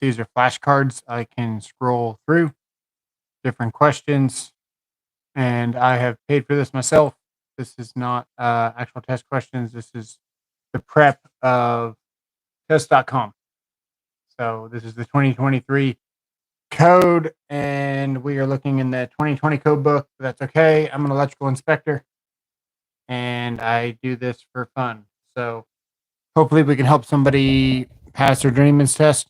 These are flashcards. I can scroll through different questions, and I have paid for this myself. This is not actual test questions. This is the prep of test.com. So this is the 2023 code, and we are looking in the 2020 code book. That's okay. I'm an electrical inspector, and I do this for fun. So hopefully we can help somebody pass their Journeyman's test.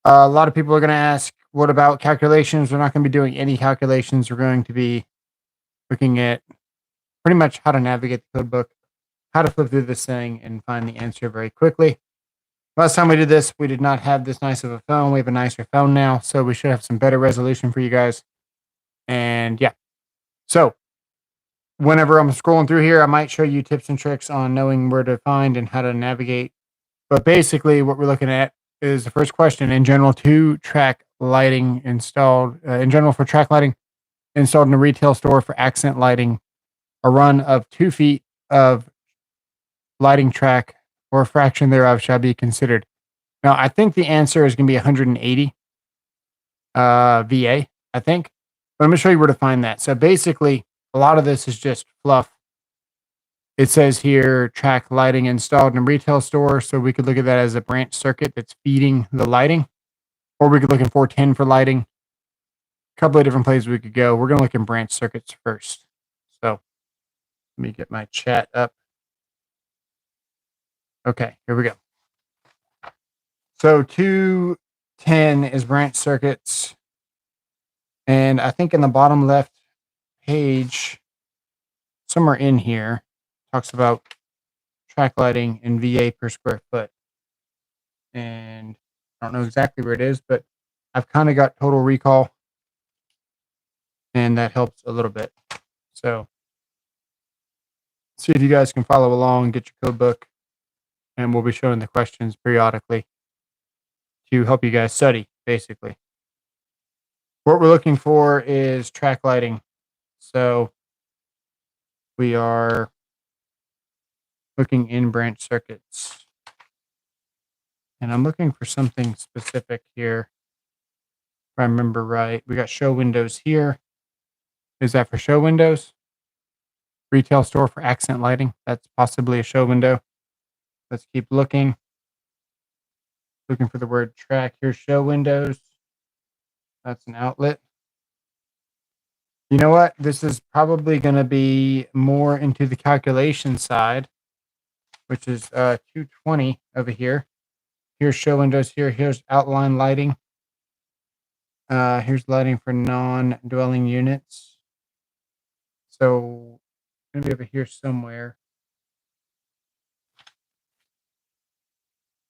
A lot of people are going to ask, what about calculations? We're not going to be doing any calculations. We're going to be looking at pretty much how to navigate the code book, how to flip through this thing and find the answer very quickly. Last time we did this, we did not have this nice of a phone. We have a nicer phone now, so we should have some better resolution for you guys. And yeah, so whenever I'm scrolling through here, I might show you tips and tricks on knowing where to find and how to navigate. But basically what we're looking at is the first question. In general, track lighting installed, in general for track lighting installed in a retail store for accent lighting, a run of 2 feet of lighting track or a fraction thereof shall be considered. Now, I think the answer is going to be 180 VA, I think. But I'm going to show you where to find that. So basically, a lot of this is just fluff. It says here, track lighting installed in a retail store. So we could look at that as a branch circuit that's feeding the lighting. Or we could look in 410 for lighting. A couple of different places we could go. We're going to look in branch circuits first. So let me get my chat up. Okay, here we go. So 210 is branch circuits. And I think in the bottom left page, somewhere in here, talks about track lighting and VA per square foot. And I don't know exactly where it is, but I've kind of got total recall. And that helps a little bit. So see if you guys can follow along, get your code book, and we'll be showing the questions periodically to help you guys study, basically. What we're looking for is track lighting. So we are looking in branch circuits. And I'm looking for something specific here. If I remember right, we got show windows here. Is that for show windows? Retail store for accent lighting. That's possibly a show window. Let's keep looking. Looking for the word track. Here's show windows. That's an outlet. You know what? This is probably going to be more into the calculation side, which is 220 over here. Here's show windows here. Here's outline lighting. Here's lighting for non-dwelling units. So it's going to be over here somewhere.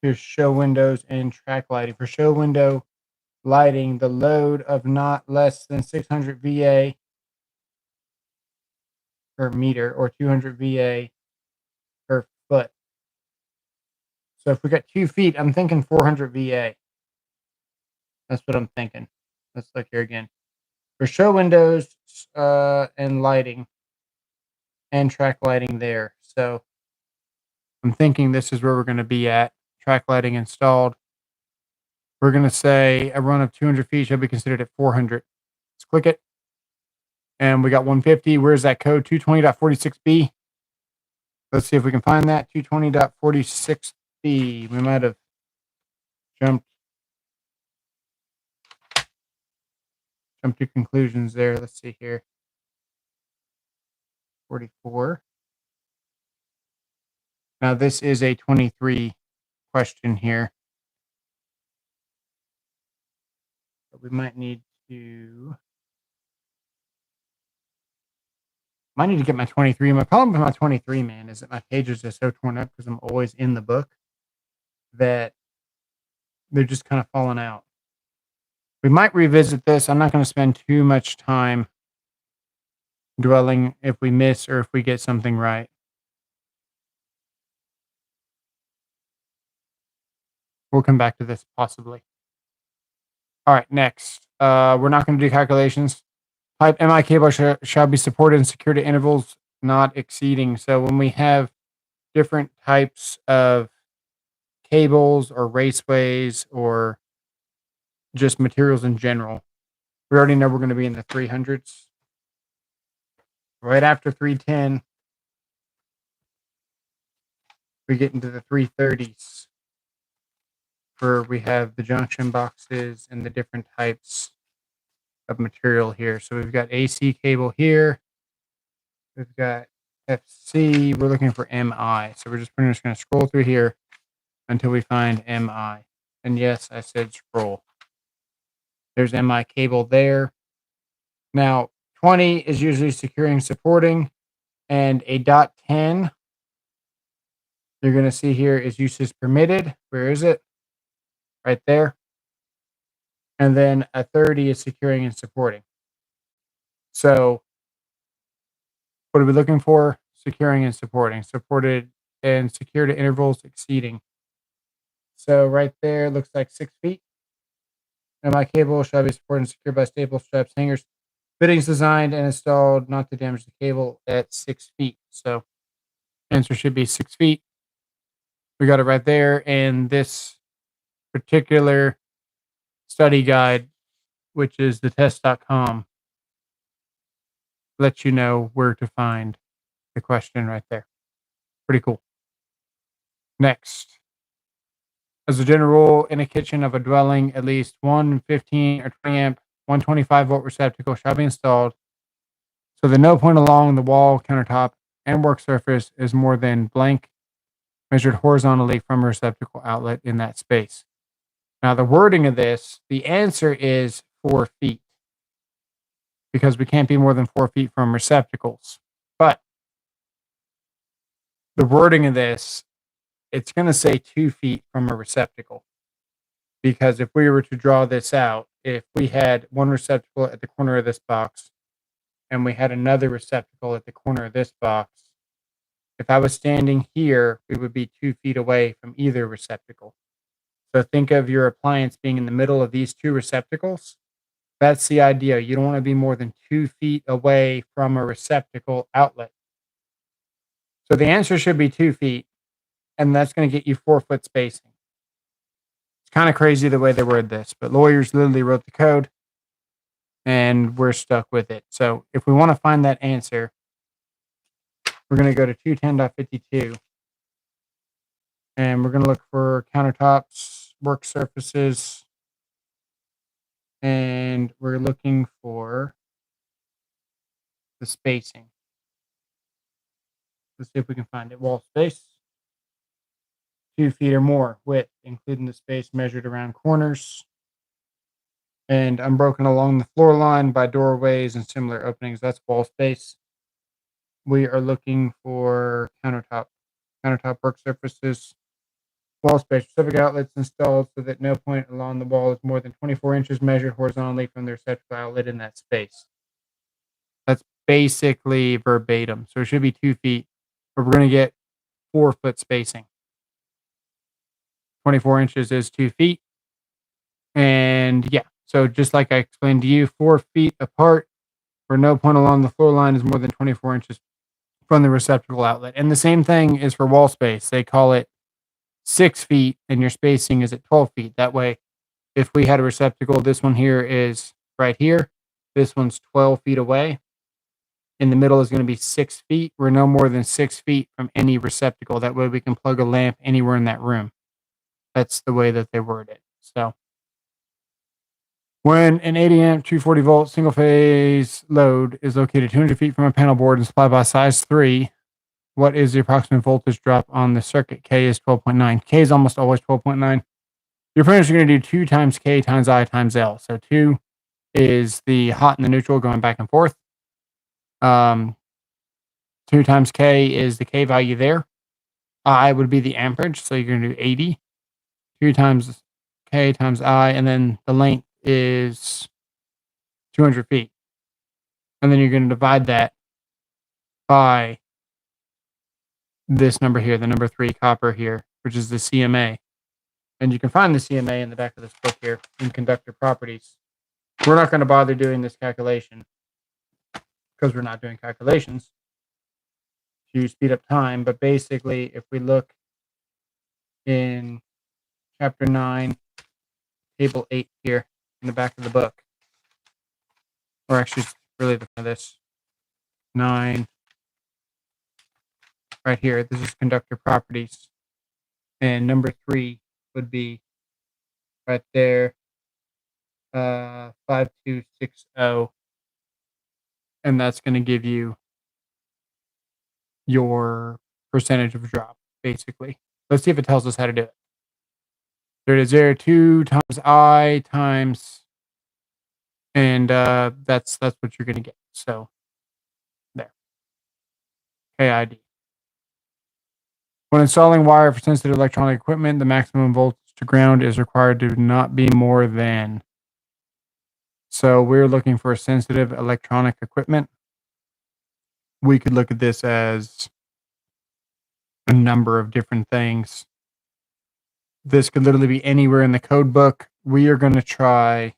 Here's show windows and track lighting. For show window lighting, the load of not less than 600 VA per meter or 200 VA per foot. So if we got 2 feet, I'm thinking 400 VA. That's what I'm thinking. Let's look here again. For show windows and lighting and track lighting there. So I'm thinking this is where we're going to be at. Track lighting installed. We're going to say a run of 200 feet shall be considered at 400. Let's click it. And we got 150. Where's that code? 220.46b. Let's see if we can find that. 220.46b. We might have jumped to conclusions there. Let's see here. 44. Now this is a 23 question here. But we might need to get my 23. My problem with my 23, man, is that my pages are so torn up because I'm always in the book that they're just kind of falling out. We might revisit this. I'm not going to spend too much time dwelling if we miss or if we get something right. We'll come back to this possibly. All right, next. We're not going to do calculations. Pipe MI cable shall be supported and secured at intervals not exceeding. So when we have different types of cables or raceways or just materials in general. We already know we're going to be in the 300s. Right after 310, we get into the 330s, where we have the junction boxes and the different types of material here. So we've got AC cable here. We've got FC. We're looking for MI. So we're just pretty much going to scroll through here until we find MI. And yes, I said scroll. There's MI cable there. Now, 20 is usually securing, supporting, and a dot 10 you're going to see here is uses permitted. Where is it? Right there. And then a 30 is securing and supporting. So what are we looking for? Securing and supporting. Supported and secured at intervals exceeding. So right there looks like 6 feet. And my cable shall be supported and secured by staple straps, hangers. Fittings designed and installed not to damage the cable at 6 feet. So answer should be 6 feet. We got it right there. And this particular study guide, which is the test.com, lets you know where to find the question right there. Pretty cool. Next. As a general rule, in a kitchen of a dwelling, at least one 15 or 20 amp, 125 volt receptacle shall be installed so that no point along the wall, countertop, and work surface is more than blank measured horizontally from a receptacle outlet in that space. Now, the wording of this, the answer is 4 feet because we can't be more than 4 feet from receptacles. But the wording of this, it's going to say 2 feet from a receptacle. Because if we were to draw this out, if we had one receptacle at the corner of this box and we had another receptacle at the corner of this box, if I was standing here, we would be 2 feet away from either receptacle. So think of your appliance being in the middle of these two receptacles. That's the idea. You don't want to be more than 2 feet away from a receptacle outlet. So the answer should be 2 feet, and that's going to get you 4 foot spacing. It's kind of crazy the way they word this, but lawyers literally wrote the code, and we're stuck with it. So if we want to find that answer, we're going to go to 210.52, and we're going to look for countertops, work surfaces, and we're looking for the spacing. Let's see if we can find it. Wall space, 2 feet or more width, including the space measured around corners, and unbroken along the floor line by doorways and similar openings. That's wall space. We are looking for countertop work surfaces, wall space, specific outlets installed so that no point along the wall is more than 24 inches measured horizontally from the receptacle outlet in that space. That's basically verbatim. So it should be 2 feet, but we're going to get 4 foot spacing. 24 inches is 2 feet. And yeah, so just like I explained to you, 4 feet apart where no point along the floor line is more than 24 inches from the receptacle outlet. And the same thing is for wall space. They call it 6 feet and your spacing is at 12 feet. That way, if we had a receptacle, this one here is right here. This one's 12 feet away. In the middle is going to be 6 feet. We're no more than 6 feet from any receptacle. That way we can plug a lamp anywhere in that room. That's the way that they word it. So when an 80 amp, 240 volt single phase load is located 200 feet from a panel board and supplied by size 3, what is the approximate voltage drop on the circuit? K is 12.9. K is almost always 12.9. Your printers are going to do 2 times K times I times L. So 2 is the hot and the neutral going back and forth. 2 times K is the K value there. I would be the amperage, so you're going to do 80. 2 times K times I, and then the length is 200 feet. And then you're going to divide that by this number here, the number 3 copper here, which is the CMA. And you can find the CMA in the back of this book here in Conductor Properties. We're not going to bother doing this calculation because we're not doing calculations to speed up time. But basically, if we look in Chapter 9, Table 8 here, in the back of the book. Or actually, it's really the this 9 right here. This is conductor properties. And number 3 would be right there, 5260. And that's going to give you your percentage of drop, basically. Let's see if it tells us how to do it. There it is there, 2 times I times, and that's what you're going to get. So there, KID. When installing wire for sensitive electronic equipment, the maximum voltage to ground is required to not be more than. So we're looking for sensitive electronic equipment. We could look at this as a number of different things. This could literally be anywhere in the code book. We are going to try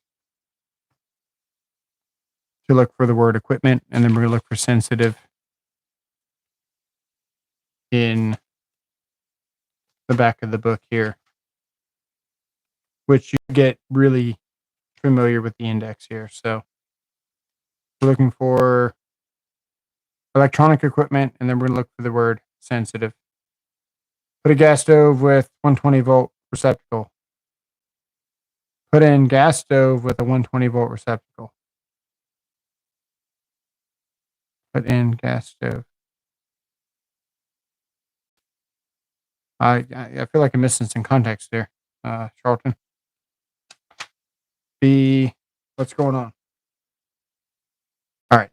to look for the word equipment, and then we're going to look for sensitive in the back of the book here, which you get really familiar with the index here. So we're looking for electronic equipment, and then we're going to look for the word sensitive. Put a gas stove with 120 volt receptacle. Put in gas stove with a 120 volt receptacle. Put in gas stove. I feel like I'm missing some context there, Charlton. B, what's going on? All right,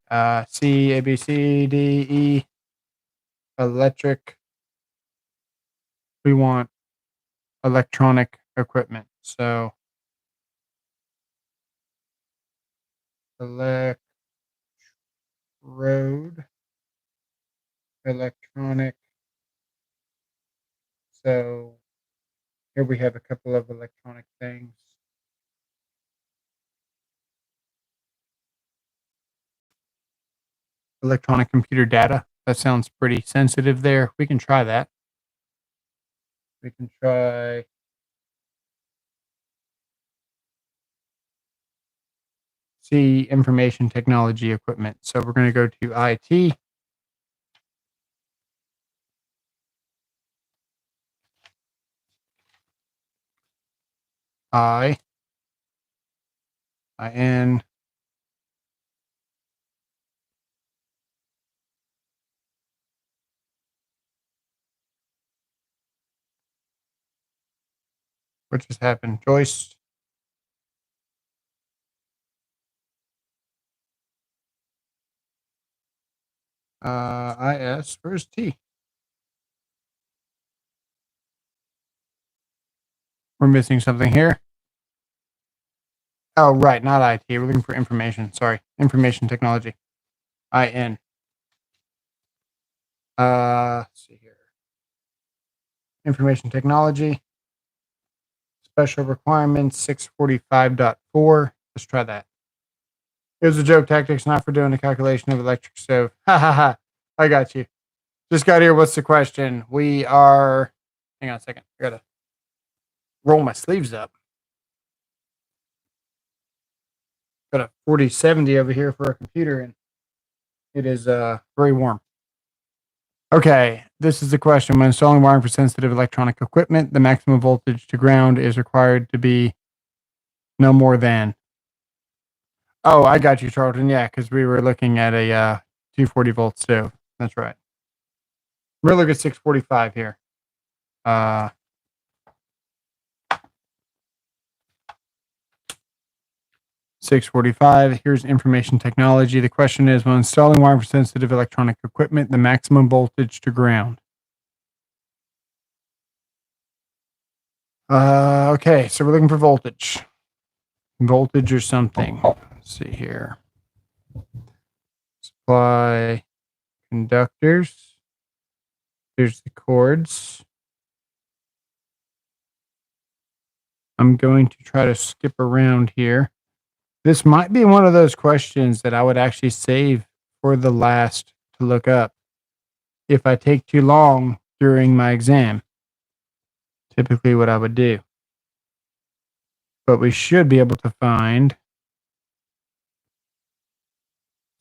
C, A, B, C, D, E, electric. We want electronic equipment. So electrode, electronic. So here we have a couple of electronic things. Electronic computer data. That sounds pretty sensitive there. We can try that. We can try C, information technology equipment. So we're going to go to IT. IN. What just happened? Joyce. IS. Where's T? We're missing something here. Oh, right. Not IT. We're looking for information. Sorry. Information technology. IN. Let's see here. Information technology. Special requirements 645.4. Let's try that. Here's a joke tactics, not for doing a calculation of electric stove. Ha ha ha. I got you. Just got here. What's the question? We are. Hang on a second. I gotta roll my sleeves up. Got a 4070 over here for a computer, and it is very warm. Okay, this is the question. When installing wiring for sensitive electronic equipment, the maximum voltage to ground is required to be no more than. Oh, I got you, Charlton. Yeah, because we were looking at a 240 volt stove. That's right. We're looking at 645 here. 645. Here's information technology. The question is, when installing wiring for sensitive electronic equipment, the maximum voltage to ground. Okay, so we're looking for voltage. Voltage or something. Let's see here. Supply conductors. Here's the cords. I'm going to try to skip around here. This might be one of those questions that I would actually save for the last to look up if I take too long during my exam. Typically what I would do. but we should be able to find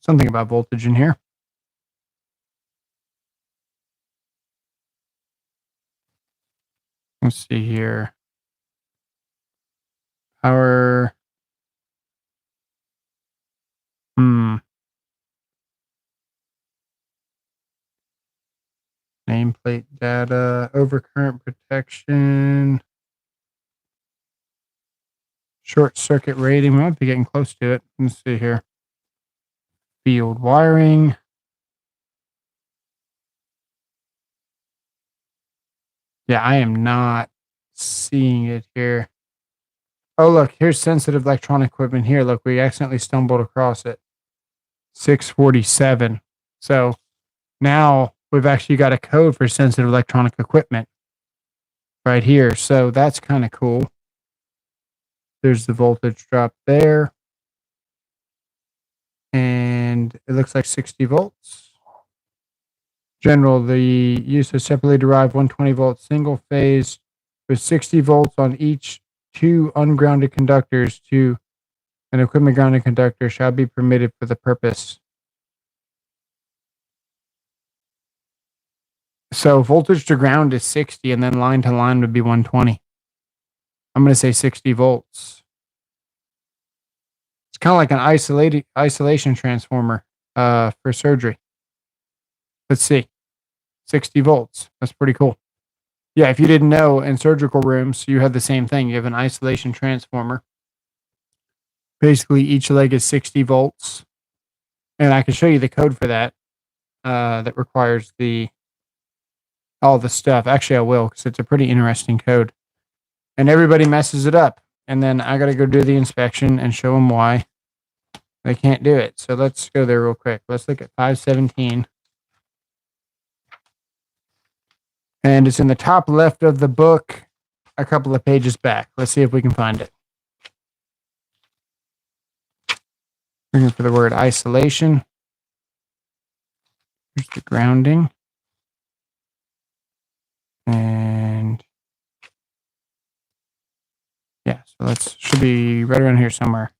something about voltage in here. Let's see here. Power. Nameplate data, overcurrent protection, short circuit rating. We might be getting close to it. Let's see here. Field wiring. Yeah, I am not seeing it here. Oh, look, here's sensitive electronic equipment here. Look, we accidentally stumbled across it. 647. So now we've actually got a code for sensitive electronic equipment right here. So that's kind of cool. There's the voltage drop there. And it looks like 60 volts. General, the use of separately derived 120 volt single phase with 60 volts on each two ungrounded conductors to an equipment grounded conductor shall be permitted for the purpose. So voltage to ground is 60 and then line to line would be 120. I'm going to say 60 volts. It's kind of like an isolation transformer for surgery. Let's see. 60 volts. That's pretty cool. Yeah, if you didn't know, in surgical rooms, you have the same thing. You have an isolation transformer. Basically, each leg is 60 volts. And I can show you the code for that. That requires all the stuff. Actually, I will, because it's a pretty interesting code. And everybody messes it up. And then I got to go do the inspection and show them why they can't do it. So let's go there real quick. Let's look at 517. And it's in the top left of the book, a couple of pages back. Let's see if we can find it. Looking for the word isolation. Here's the grounding. And yeah, so should be right around here somewhere.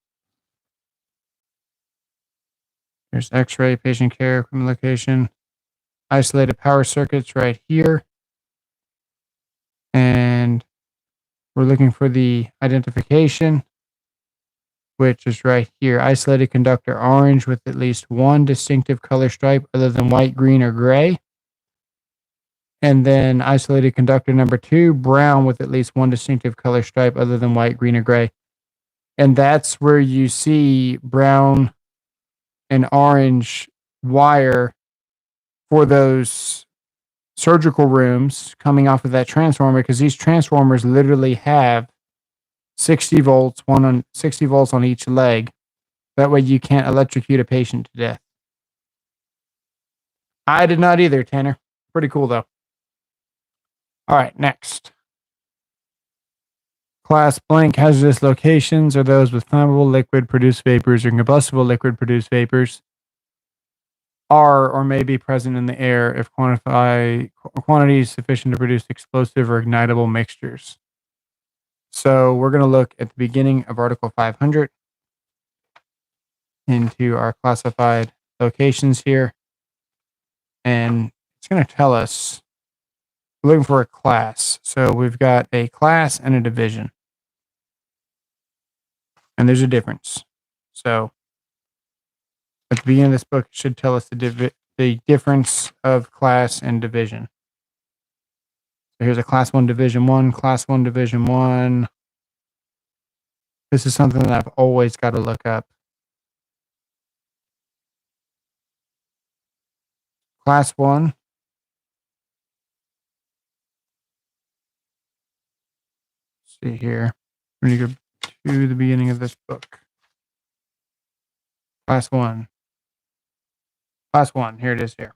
There's X-ray, patient care, equipment location, isolated power circuits right here. And we're looking for the identification, which is right here. Isolated conductor orange with at least one distinctive color stripe other than white, green, or gray. And then isolated conductor number 2, brown with at least one distinctive color stripe other than white, green, or gray. And that's where you see brown and orange wire for those surgical rooms coming off of that transformer, because these transformers literally have 60 volts, 60 volts on each leg. That way you can't electrocute a patient to death. I did not either, Tanner. Pretty cool though. All right, next. Class blank hazardous locations are those with flammable liquid produced vapors or combustible liquid produced vapors are or may be present in the air if quantities sufficient to produce explosive or ignitable mixtures. So we're going to look at the beginning of Article 500 into our classified locations here. And it's going to tell us we're looking for a class. So we've got a class and a division. And there's a difference. So at the beginning of this book, it should tell us the difference of class and division. So here's a Class 1, Division 1, Class 1, Division 1. This is something that I've always got to look up. Class 1. Let's see here. We're going to go to the beginning of this book. Class 1. Class 1. Here it is here.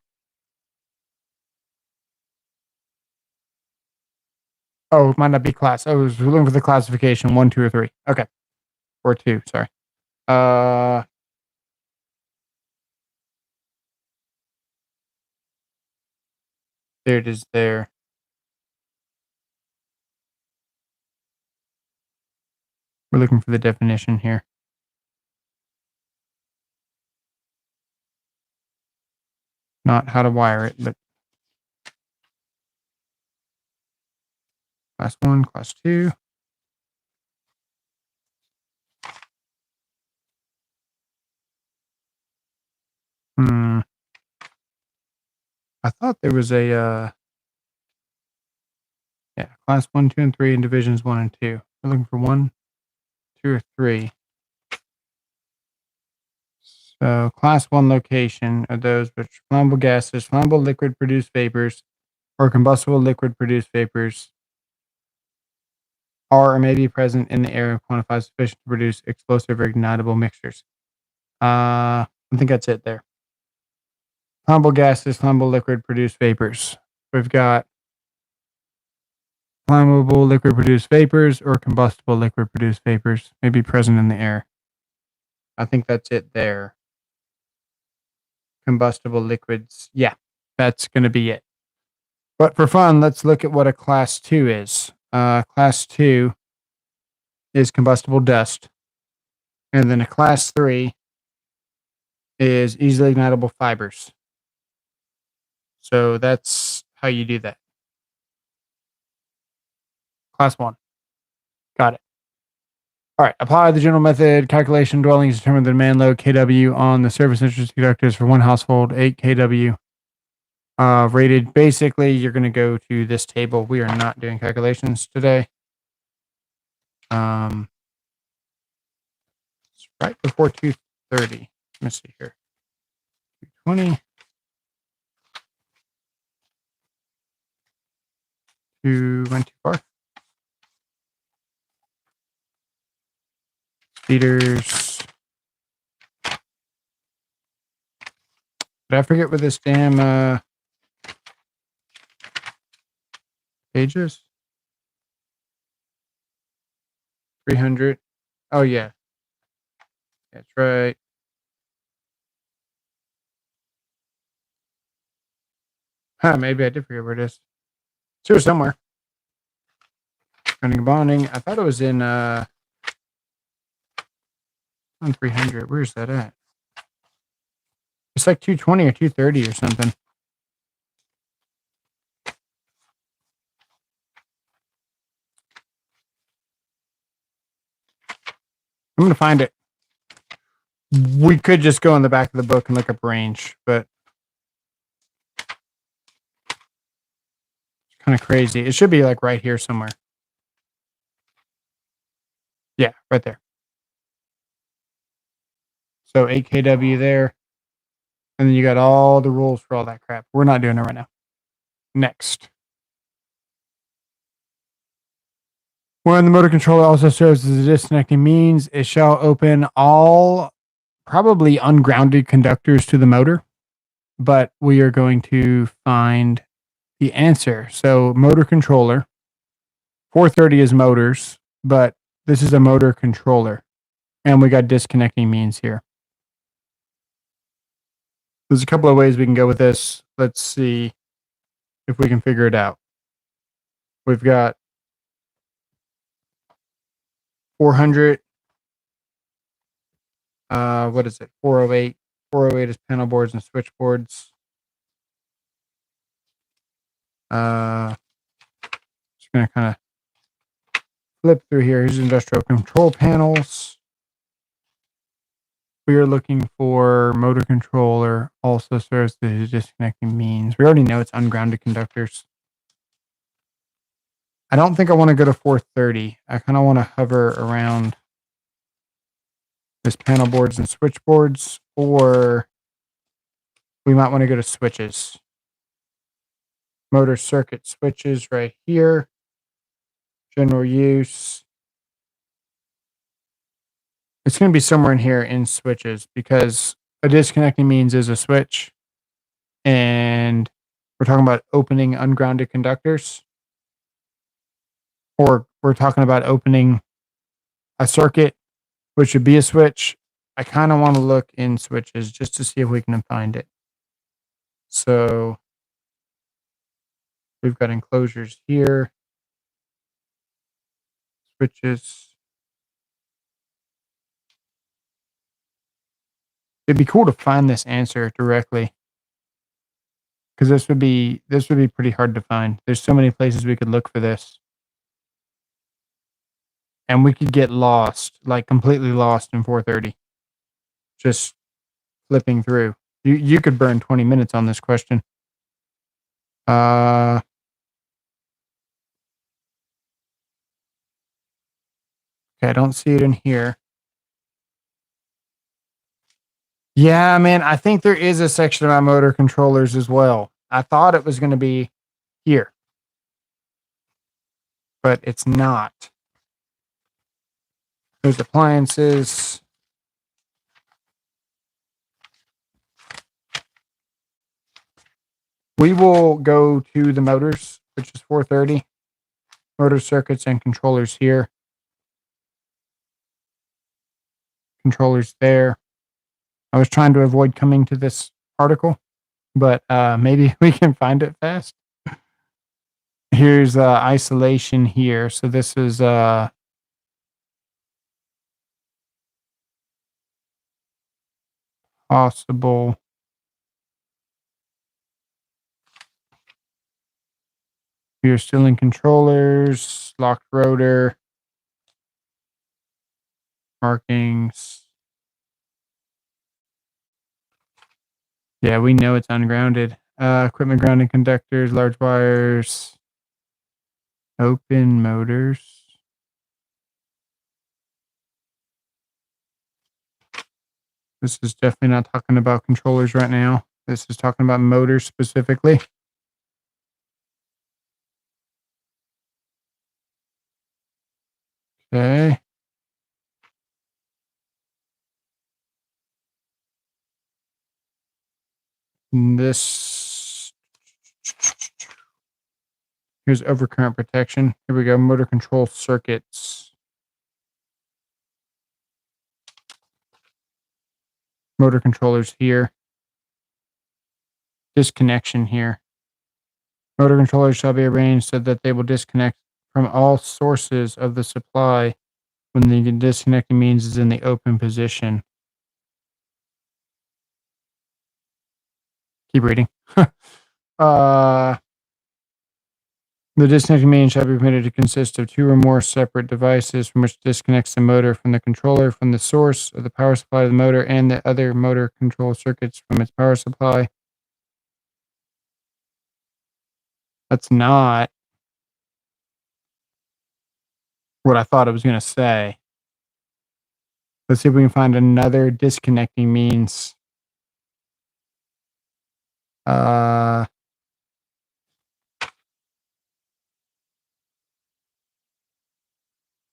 Oh, it might not be class. I was looking for the classification 1, 2, or 3. Okay. Or 2, sorry. There it is there. We're looking for the definition here. Not how to wire it, but class 1, class 2. I thought there was a, class 1, 2, and 3 and divisions 1 and 2. We're looking for 1, 2, or 3. So class 1 location are those which flammable gases, flammable liquid produced vapors, or combustible liquid produced vapors are or may be present in the air and quantified sufficient to produce explosive or ignitable mixtures. I think that's it there. Flammable gases, flammable liquid produced vapors. We've got flammable liquid produced vapors or combustible liquid produced vapors may be present in the air. I think that's it there. Combustible liquids. Yeah, that's going to be it. But for fun, let's look at what a class 2 is. Class 2 is combustible dust. And then a class 3 is easily ignitable fibers. So that's how you do that. Class 1. Got it. All right. Apply the general method. Calculation dwellings determine the demand load kW on the surface interest conductors for one household, 8 kW. Rated. Basically, you're going to go to this table. We are not doing calculations today. It's right before 230. Let me see here. 220. Went too far. Speeders. Did I forget what this damn page is? 300. Oh, yeah. That's right. Maybe I did forget where it is. It's here somewhere. Running and bonding. I thought it was in on 300. Where's that at? It's like 220 or 230 or something. I'm going to find it. We could just go in the back of the book and look up range, but it's kind of crazy. It should be like right here somewhere. Yeah, right there. So 8 kW there. And then you got all the rules for all that crap. We're not doing it right now. Next. When the motor controller also serves as a disconnecting means, it shall open all probably ungrounded conductors to the motor, but we are going to find the answer. So motor controller, 430 is motors, but this is a motor controller, and we got disconnecting means here. There's a couple of ways we can go with this. Let's see if we can figure it out. We've got 400. What is it? 408. 408 is panel boards and switchboards. Just gonna kind of flip through here. Here's industrial control panels. We are looking for motor controller, also serves the disconnecting means. We already know it's ungrounded conductors. I don't think I want to go to 430. I kind of want to hover around this panel boards and switchboards, or we might want to go to switches. Motor circuit switches right here. General use. It's going to be somewhere in here in switches because a disconnecting means is a switch. And we're talking about opening ungrounded conductors. Or we're talking about opening a circuit, which would be a switch. I kind of want to look in switches just to see if we can find it. So we've got enclosures here. Switches. It'd be cool to find this answer directly, because this would be pretty hard to find. There's so many places we could look for this, and we could get lost, like completely lost in 430. Just flipping through. You could burn 20 minutes on this question. Okay, I don't see it in here. Yeah, man, I think there is a section about motor controllers as well. I thought it was going to be here, but it's not. There's appliances. We will go to the motors, which is 430. Motor circuits and controllers here. Controllers there. I was trying to avoid coming to this article, but maybe we can find it fast. Here's isolation here. So this is possible. We're still in controllers, locked rotor, markings. Yeah, we know it's ungrounded. Equipment grounded conductors, large wires, open motors. This is definitely not talking about controllers right now. This is talking about motors specifically. Okay. This. Here's overcurrent protection. Here we go. Motor control circuits. Motor controllers here. Disconnection here. Motor controllers shall be arranged so that they will disconnect from all sources of the supply when the disconnecting means is in the open position. Keep reading. The disconnecting means shall be permitted to consist of two or more separate devices from which disconnects the motor from the controller, from the source of the power supply of the motor, and the other motor control circuits from its power supply. That's not what I thought it was going to say. Let's see if we can find another disconnecting means.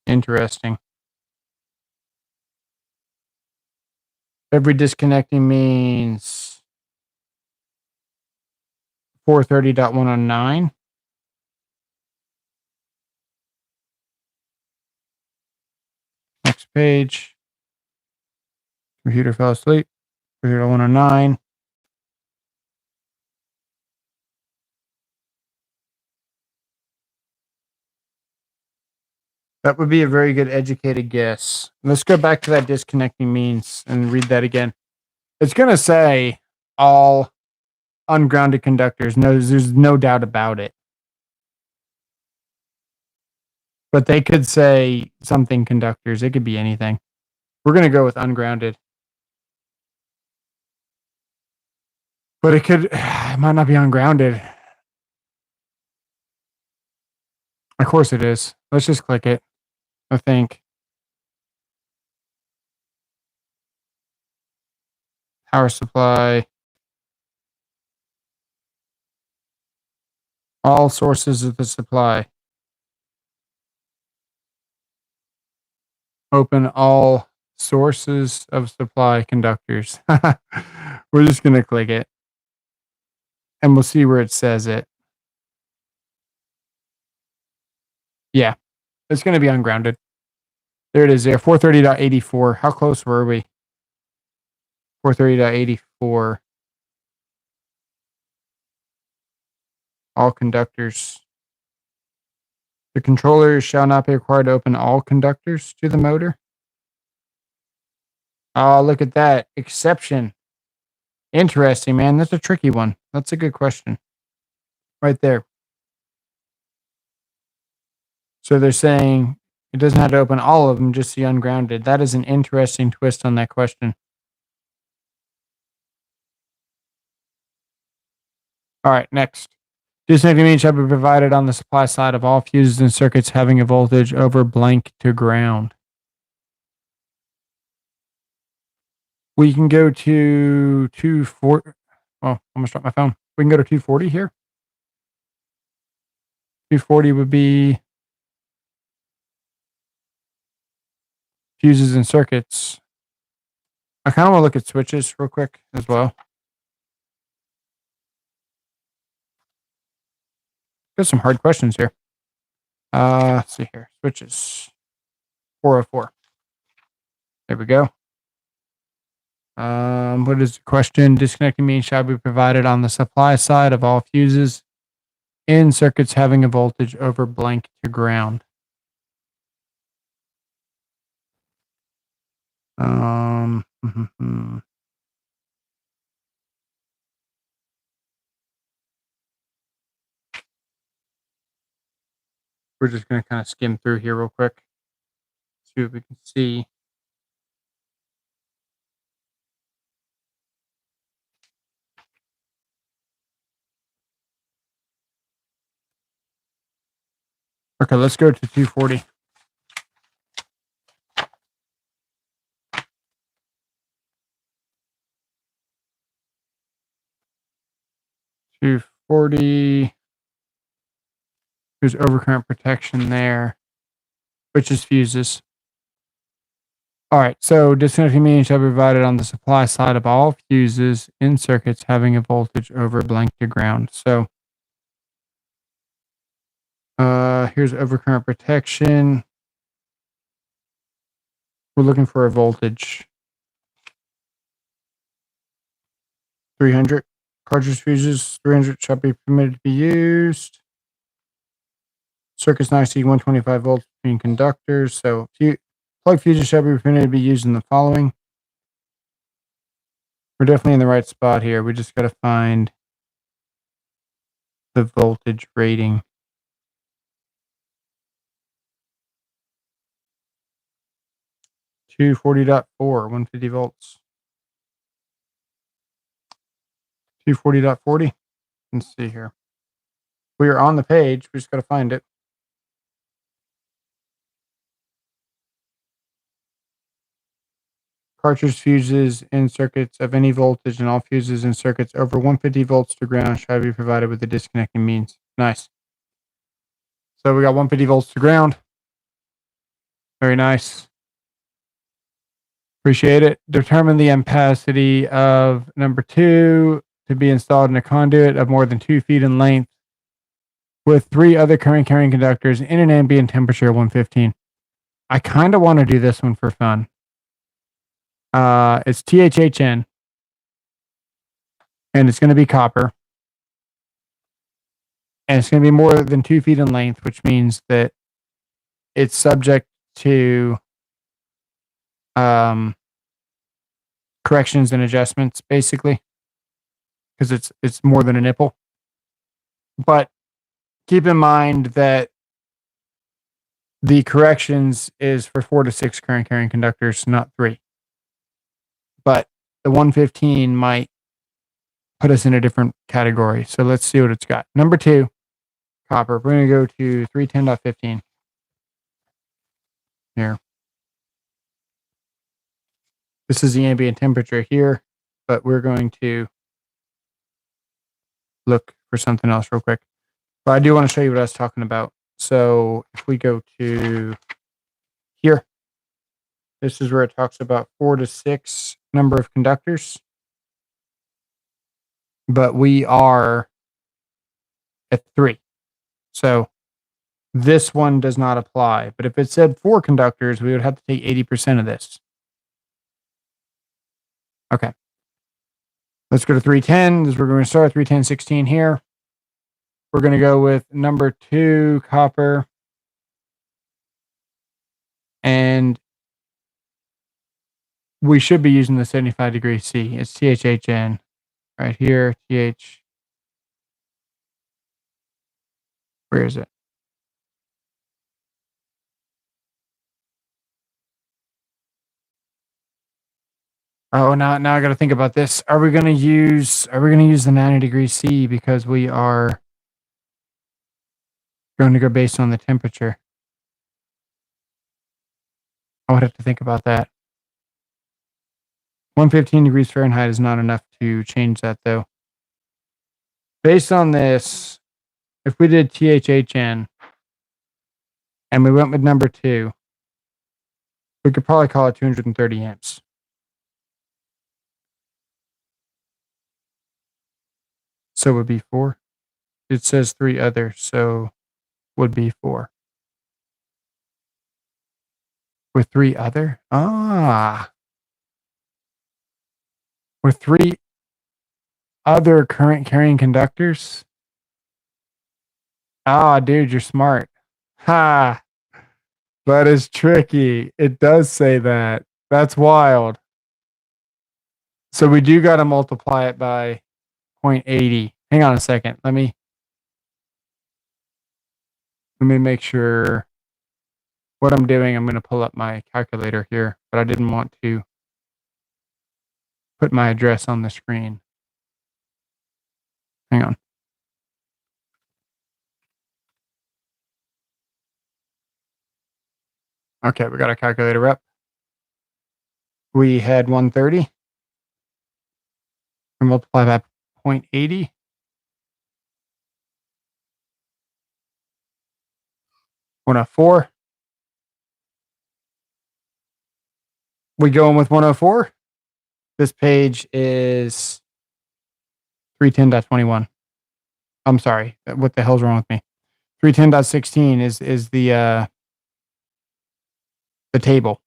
Interesting. Every disconnecting means 430.109. Next page. Computer fell asleep. 430.109. That would be a very good educated guess. Let's go back to that disconnecting means and read that again. It's going to say all ungrounded conductors. No, there's no doubt about it. But they could say something conductors. It could be anything. We're going to go with ungrounded. But it might not be ungrounded. Of course it is. Let's just click it. I think. Power supply. All sources of the supply. Open all sources of supply conductors. We're just going to click it. And we'll see where it says it. Yeah. It's going to be ungrounded. There it is there. 430.84. How close were we? 430.84. All conductors. The controller shall not be required to open all conductors to the motor. Oh, look at that. Exception. Interesting, man. That's a tricky one. That's a good question. Right there. So they're saying it doesn't have to open all of them, just the ungrounded. That is an interesting twist on that question. All right, next. Disconnecting means shall be provided on the supply side of all fuses and circuits having a voltage over blank to ground. We can go to 240. Oh, I'm going to start my phone. We can go to 240 here. 240 would be fuses and circuits. I kind of want to look at switches real quick as well. Got some hard questions here. Let's see here. Switches. 404. There we go. What is the question? Disconnecting means shall be provided on the supply side of all fuses in circuits having a voltage over blank to ground. We're just going to kind of skim through here real quick. See what we can see. Okay, let's go to 240. There's overcurrent protection there, which is fuses. All right, so disconnecting means shall be provided on the supply side of all fuses in circuits having a voltage over blank to ground. So here's overcurrent protection. We're looking for a voltage. 300. Cartridge fuses, 300 shall be permitted to be used. Circuits not exceed 125 volts between conductors. So plug fuses shall be permitted to be used in the following. We're definitely in the right spot here. We just got to find the voltage rating. .4, 150 volts. 240.40. Let's see here. We are on the page. We just got to find it. Cartridge fuses in circuits of any voltage and all fuses in circuits over 150 volts to ground shall be provided with the disconnecting means. Nice. So we got 150 volts to ground. Very nice. Appreciate it. Determine the ampacity of number 2 to be installed in a conduit of more than 2 feet in length with 3 other current carrying conductors in an ambient temperature of 115. I kind of want to do this one for fun. It's THHN, and it's going to be copper, and it's going to be more than 2 feet in length, which means that it's subject to corrections and adjustments, basically, because it's more than a nipple. But keep in mind that the corrections is for 4 to 6 current carrying conductors, not 3. But the 115 might put us in a different category. So let's see what it's got. Number 2, copper. We're going to go to 310.15. Here. This is the ambient temperature here, but we're going to look for something else real quick. But I do want to show you what I was talking about. So if we go to here, this is where it talks about 4 to 6 number of conductors. But we are at 3. So this one does not apply. But if it said 4 conductors, we would have to take 80% of this. Okay. Let's go to 310. We're going to start at 310.16 here. We're going to go with number 2, copper. And we should be using the 75 degree C. It's THHN right here. Where is it? Oh, now I got to think about this. Are we going to use the 90 degree C because we are going to go based on the temperature? I would have to think about that. 115 degrees Fahrenheit is not enough to change that, though. Based on this, if we did THHN and we went with number 2, we could probably call it 230 amps. So it would be 4. It says 3 other, so would be 4. With 3 other? With 3 other current carrying conductors? Dude, you're smart. Ha! That is tricky. It does say that. That's wild. So we do got to multiply it by 0.80. Hang on a second. Let me make sure what I'm doing. I'm going to pull up my calculator here, but I didn't want to put my address on the screen. Hang on. Okay, we got our calculator up. We had 130. We multiply by 0.80. 104. We going with 104? This page is 310.21. I'm sorry. What the hell's wrong with me? 310.16 is the table.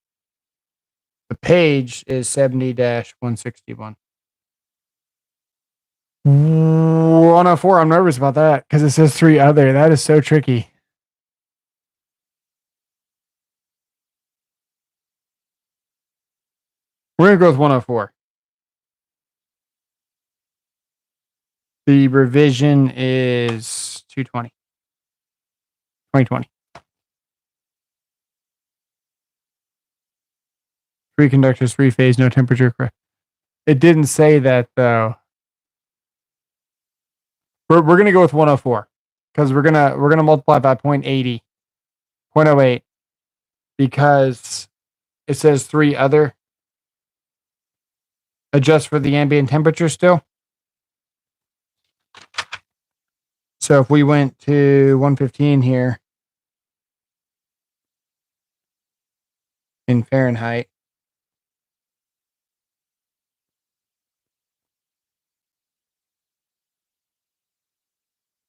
The page is 70-161. 104. I'm nervous about that because it says 3 other. That is so tricky. We're going to go with 104. The revision is 2020. 3 conductors, 3 phase, no temperature. It didn't say that though. We're going to go with 104 because we're gonna multiply by 0.80, 0.08 because it says 3 other. Adjust for the ambient temperature still. So if we went to 115 here in Fahrenheit,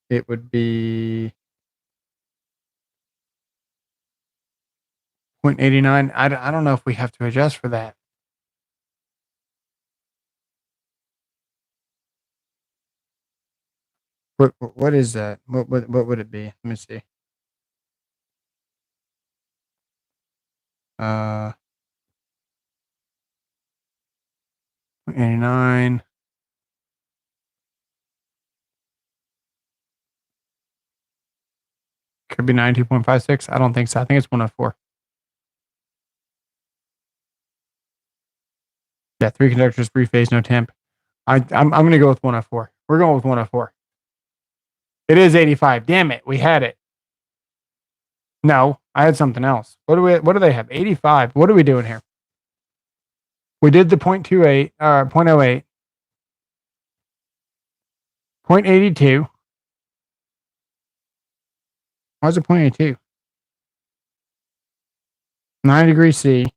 it would be 0.89. I don't know if we have to adjust for that. What is that? What would it be? Let me see. 0.89. Could be 92.56. I don't think so. I think it's 104. Yeah, 3 conductors, 3 phase, no temp. I'm going to go with 104. We're going with 104. It is 85. Damn it, we had it. No, I had something else. What do they have? 85. What are we doing here? We did the 0.28 0.08. 0.82. Why is it 0.82? 9 degrees C.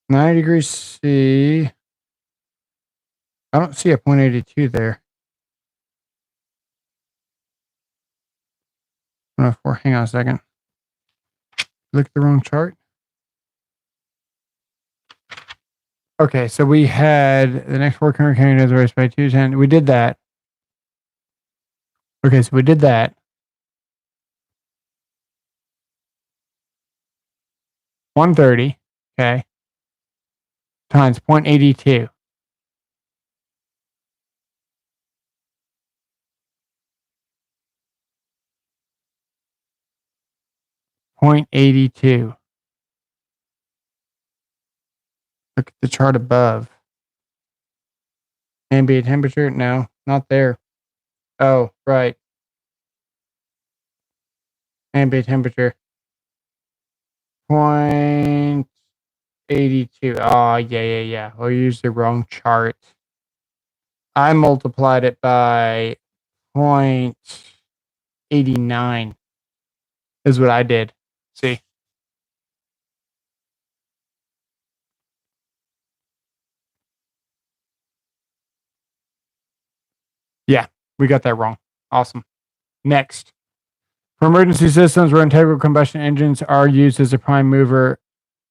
Nine degrees C. I don't see a 0.82 there. 104. Hang on a second. Look at the wrong chart. Okay, so we had the next 4 current carrying is raised by 210. We did that. Okay, so we did that. 130, okay, times 0.82. 0.82. Look at the chart above. Ambient temperature? No, not there. Oh, right. Ambient temperature. 0.82. Oh, yeah. We used the wrong chart. I multiplied it by 0.89 is what I did. See? Yeah, we got that wrong. Awesome. Next. For emergency systems where integral combustion engines are used as a prime mover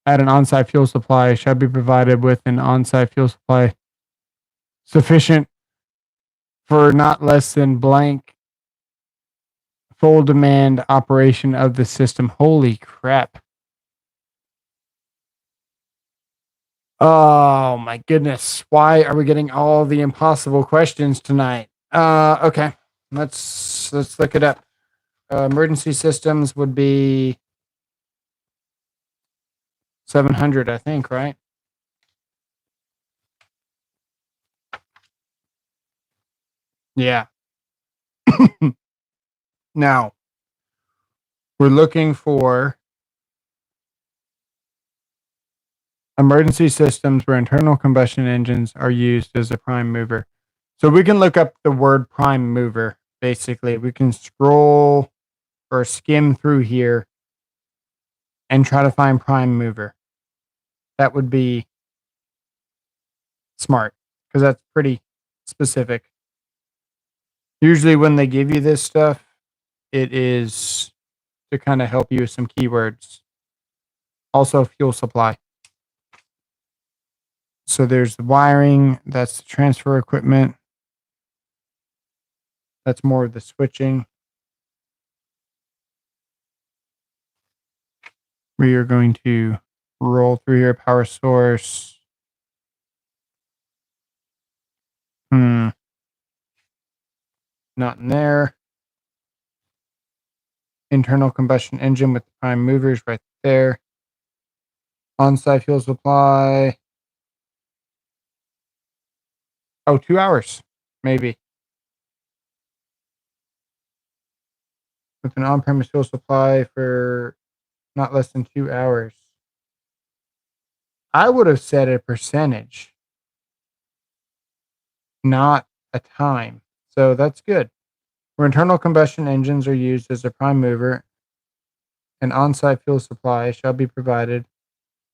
at an on-site fuel supply, shall be provided with an on-site fuel supply sufficient for not less than blank full demand operation of the system. Holy crap. Oh my goodness. Why are we getting all the impossible questions tonight? Okay. Let's look it up. Emergency systems would be 700, I think, right? Yeah. Now, we're looking for emergency systems where internal combustion engines are used as a prime mover. So we can look up the word prime mover. Basically, we can scroll or skim through here and try to find prime mover. That would be smart because that's pretty specific. Usually when they give you this stuff, it is to kind of help you with some keywords. Also, fuel supply. So there's the wiring. That's the transfer equipment. That's more of the switching. We are going to roll through here. Power source. Not in there. Internal combustion engine with the prime movers right there. On-site fuel supply. Oh, 2 hours, maybe. With an on-premise fuel supply for not less than 2 hours. I would have said a percentage, not a time. So that's good. Where internal combustion engines are used as a prime mover, an on-site fuel supply shall be provided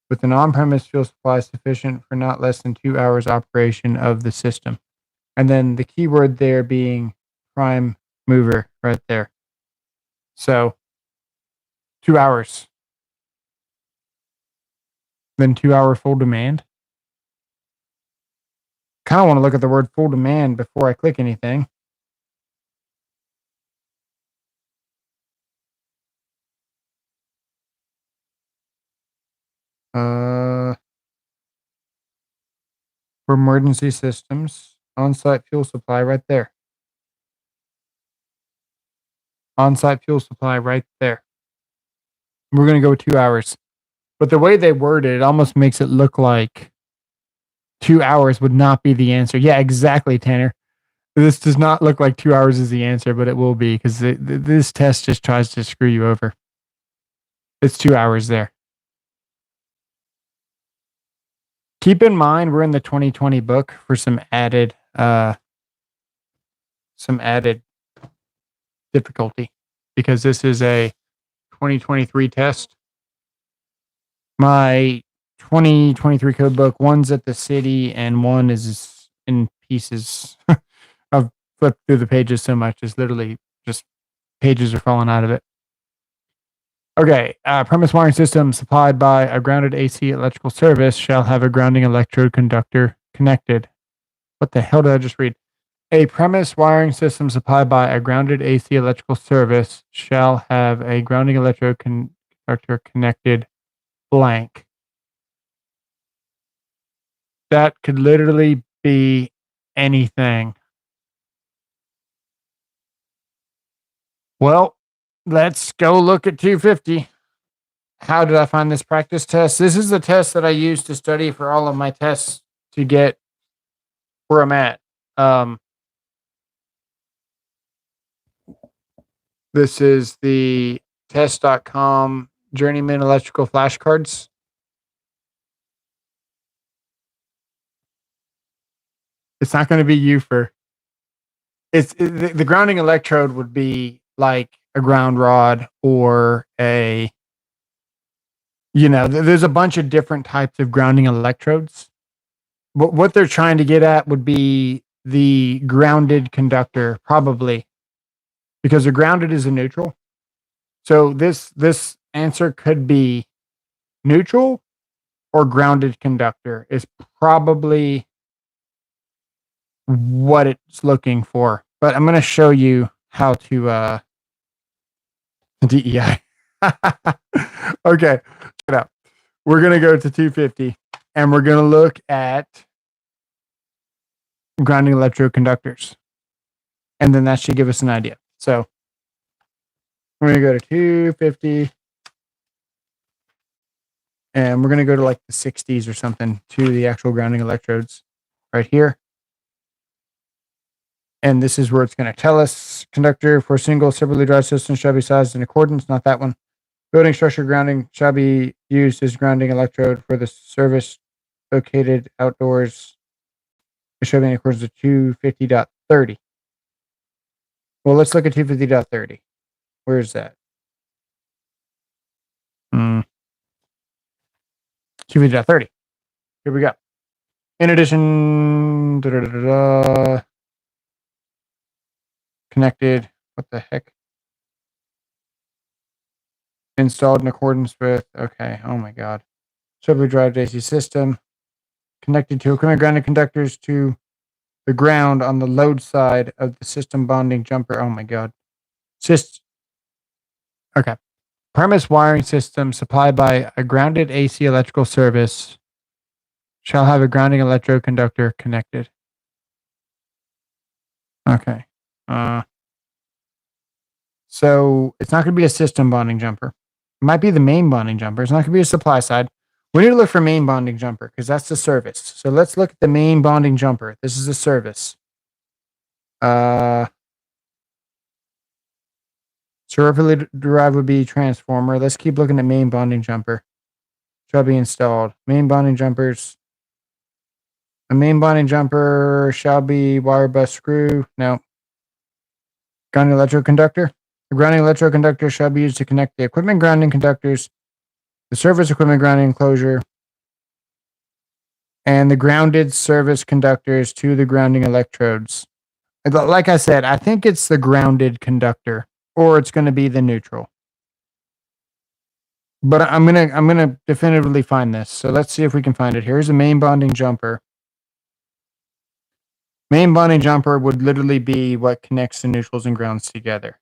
with an on-premise fuel supply sufficient for not less than 2 hours operation of the system. And then the keyword there being prime mover right there. So 2 hours. Then 2 hour full demand. Kind of want to look at the word full demand before I click anything. For emergency systems, on-site fuel supply right there. On-site fuel supply right there. We're going to go 2 hours. But the way they word it, it almost makes it look like 2 hours would not be the answer. Yeah, exactly, Tanner. This does not look like 2 hours is the answer, but it will be because this test just tries to screw you over. It's 2 hours there. Keep in mind, we're in the 2020 book for some added difficulty because this is a 2023 test. My 2023 code book, one's at the city and one is in pieces. I've flipped through the pages so much, it's literally just pages are falling out of it. Okay, premise wiring system supplied by a grounded AC electrical service shall have a grounding electrode conductor connected. What the hell did I just read? A premise wiring system supplied by a grounded AC electrical service shall have a grounding electrode conductor connected blank. That could literally be anything. Well, let's go look at 250. How did I find this practice test? This is the test that I use to study for all of my tests to get where I'm at. This is the test.com Journeyman electrical flashcards. It's not going to be UFER. The grounding electrode would be like a ground rod or a, there's a bunch of different types of grounding electrodes. But what they're trying to get at would be the grounded conductor, probably, because the grounded is a neutral. So this answer could be neutral or grounded conductor is probably what it's looking for. But I'm going to show you how to DEI. Okay, check it out. We're going to go to 250 and we're going to look at grounding electrode conductors. And then that should give us an idea. So we're going to go to 250 and we're going to go to like the 60s or something to the actual grounding electrodes right here. And this is where it's going to tell us conductor for single separately drive system shall be sized in accordance, not that one. Building structure grounding shall be used as grounding electrode for the service located outdoors. It shall be in accordance with 250.30. Well, let's look at 250.30. Where is that? 250.30. Here we go. In addition, connected. What the heck? Installed in accordance with. Okay. Oh my God. Separately drive AC system connected to equipment grounded conductors to the ground on the load side of the system bonding jumper. Oh my God. Okay. Premise wiring system supplied by a grounded AC electrical service shall have a grounding electrode conductor connected. Okay. So it's not going to be a system bonding jumper. It might be the main bonding jumper. It's not going to be a supply side. We need to look for main bonding jumper because that's the service. So let's look at the main bonding jumper. This is the service. Separately derived would be transformer. Let's keep looking at main bonding jumper. Shall be installed. Main bonding jumpers. A main bonding jumper shall be wire bus screw. No. Grounding electrode conductor. The grounding electrode conductor shall be used to connect the equipment grounding conductors, the service equipment grounding enclosure, and the grounded service conductors to the grounding electrodes. Like I said, I think it's the grounded conductor, or it's going to be the neutral. But I'm gonna definitively find this. So let's see if we can find it. Here's a main bonding jumper. Main bonding jumper would literally be what connects the neutrals and grounds together.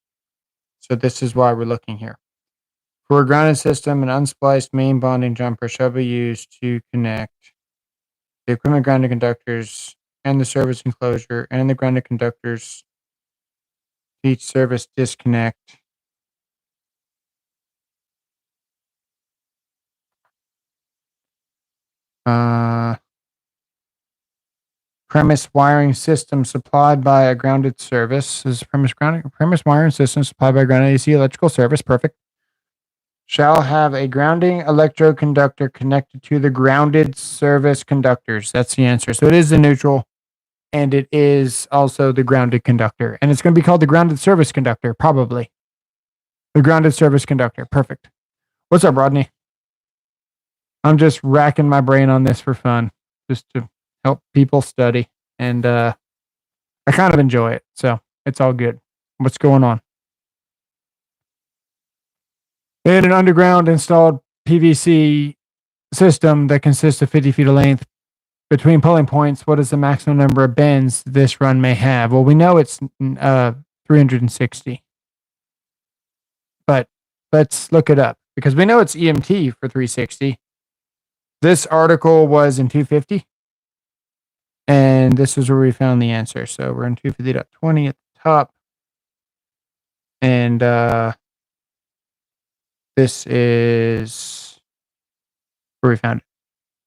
So this is why we're looking here. For a grounded system, an unspliced main bonding jumper shall be used to connect the equipment grounded conductors and the service enclosure and the grounded conductors to each service disconnect. Premise wiring system supplied by a grounded service. This is premise wiring system supplied by a grounded AC electrical service. Perfect. Shall have a grounding electrode conductor connected to the grounded service conductors. That's the answer. So it is the neutral, and it is also the grounded conductor. And it's going to be called the grounded service conductor, probably. The grounded service conductor. Perfect. What's up, Rodney? I'm just racking my brain on this for fun, just to help people study. And I kind of enjoy it. So it's all good. What's going on? In an underground installed PVC system that consists of 50 feet of length between pulling points, what is the maximum number of bends this run may have? Well, we know it's 360. But let's look it up because we know it's EMT for 360. This article was in 250. And this is where we found the answer. So we're in 250.20 at the top. And this is where we found it.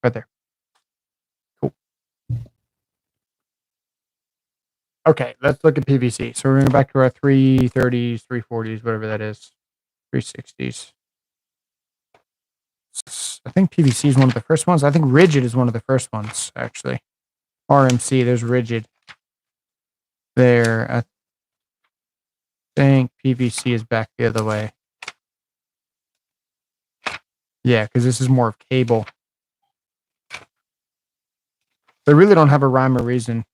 Right there. Cool. Okay, let's look at PVC. So we're going back to our 330s, 340s, whatever that is. 360s. I think PVC is one of the first ones. I think rigid is one of the first ones, actually. RMC, there's rigid. There. I think PVC is back the other way. Yeah, because this is more of cable. They really don't have a rhyme or reason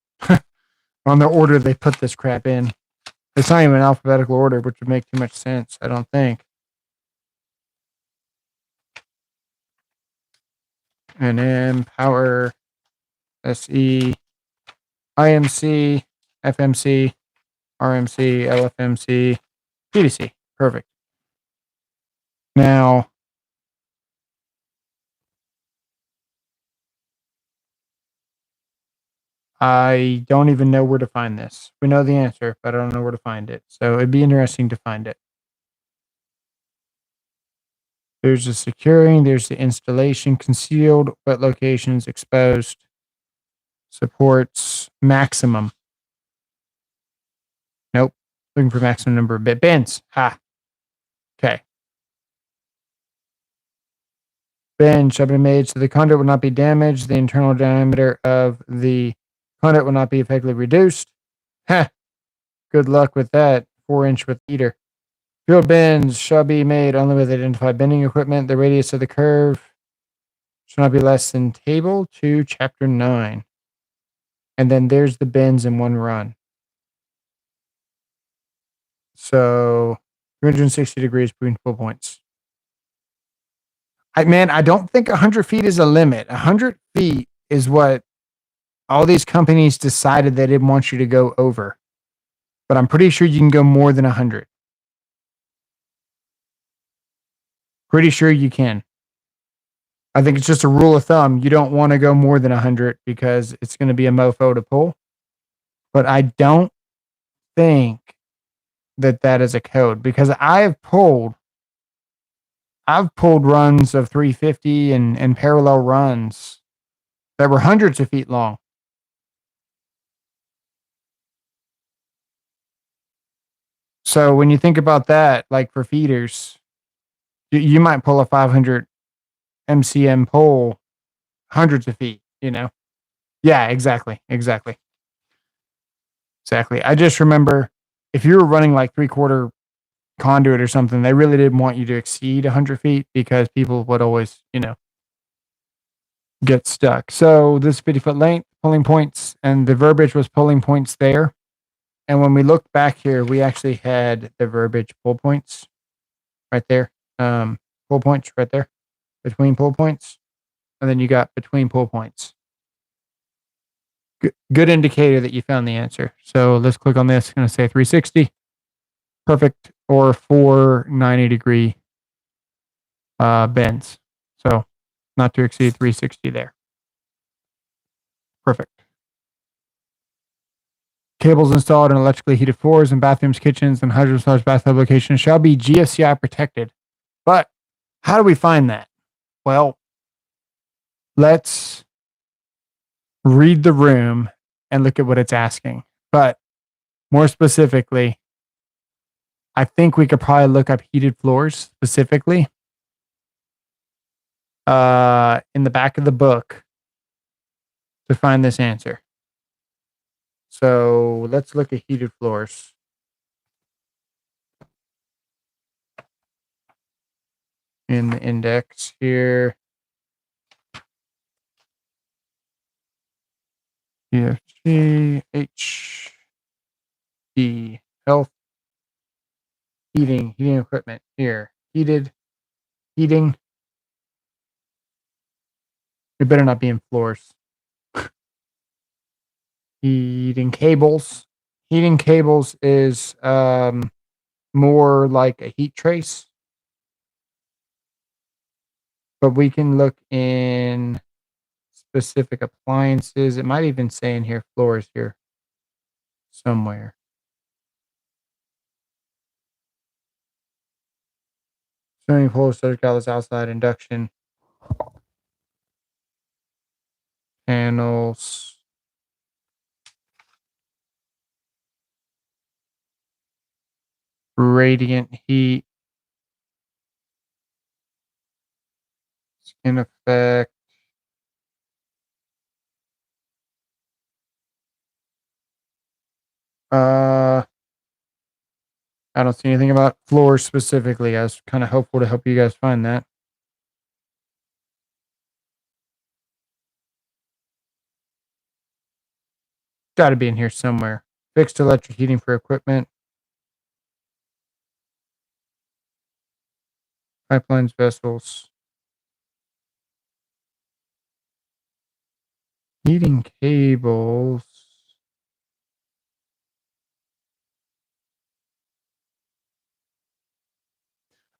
on the order they put this crap in. It's not even in alphabetical order, which would make too much sense, I don't think. NM, power, SE, IMC, FMC, RMC, LFMC, PVC. Perfect. Now, I don't even know where to find this. We know the answer, but I don't know where to find it. So it'd be interesting to find it. There's the securing, there's the installation, concealed, wet locations, exposed, supports, maximum. Nope. Looking for maximum number of bends. Ha. Okay. Bend shall be made so the conduit will not be damaged. The internal diameter of the conduit will not be effectively reduced. Ha. Good luck with that. 4-inch with heater. Field bends shall be made only with identified bending equipment. The radius of the curve shall not be less than table 2, chapter 9. And then there's the bends in one run. So 360 degrees between pull points. I don't think 100 feet is a limit. 100 feet is what all these companies decided they didn't want you to go over. But I'm pretty sure you can go more than 100. Pretty sure you can. I think it's just a rule of thumb. You don't want to go more than 100 because it's going to be a mofo to pull. But I don't think that is a code because I've pulled runs of 350 and parallel runs that were hundreds of feet long. So when you think about that, like for feeders, you might pull a 500 MCM pole hundreds of feet, you know? Yeah, exactly. I just remember if you were running like 3/4 conduit or something, they really didn't want you to exceed 100 feet because people would always, get stuck. So this 50-foot length, pulling points, and the verbiage was pulling points there. And when we looked back here, we actually had the verbiage pull points right there. Pull points right there, between pull points. And then you got between pull points. Good indicator that you found the answer. So let's click on this. I'm going to say 360. Perfect. Or 490-degree bends. So not to exceed 360 there. Perfect. Cables installed in electrically heated floors in bathrooms, kitchens, and hazardous bathtub locations shall be GFCI protected. But how do we find that? Well, let's read the room and look at what it's asking. But more specifically, I think we could probably look up heated floors specifically in the back of the book to find this answer. So let's look at heated floors. In the index here. GFCI, health, heating equipment here. Heating. It better not be in floors. Heating cables. Heating cables is more like a heat trace. but we can look in specific appliances. It might even say in here floors here somewhere. Swimming pool, static outlets, outside induction panels. Radiant heat. Skin effect. I don't see anything about floors specifically. I was kind of hopeful to help you guys find that. Got to be in here somewhere. Fixed electric heating for equipment. Pipelines, vessels. Heating cables.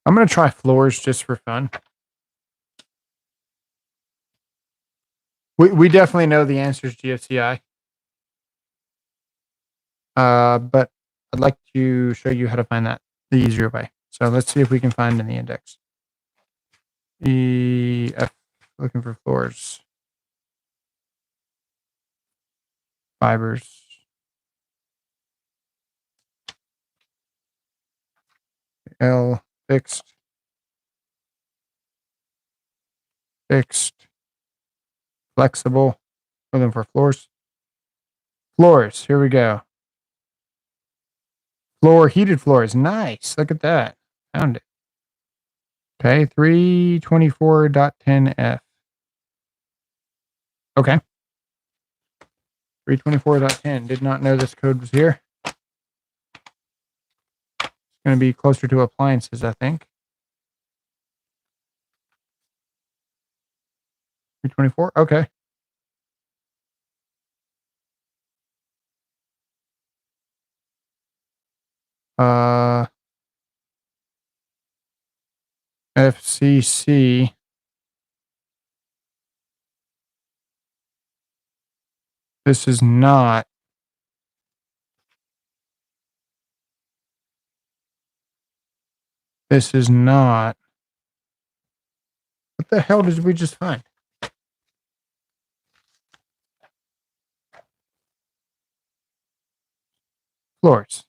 I'm going to try floors just for fun. We definitely know the answer is GFCI. But I'd like to show you how to find that the easier way. So let's see if we can find in the index. EF, looking for floors. Fibers. L, fixed. Fixed. Flexible. Looking for floors. Floors, here we go. Heated floors, nice. Look at that. Found it. Okay, 324.10F. Okay. 324.10. Did not know this code was here. It's going to be closer to appliances, I think. 324? Okay. FCC. This is not. This is not. What the hell did we just find? Floors.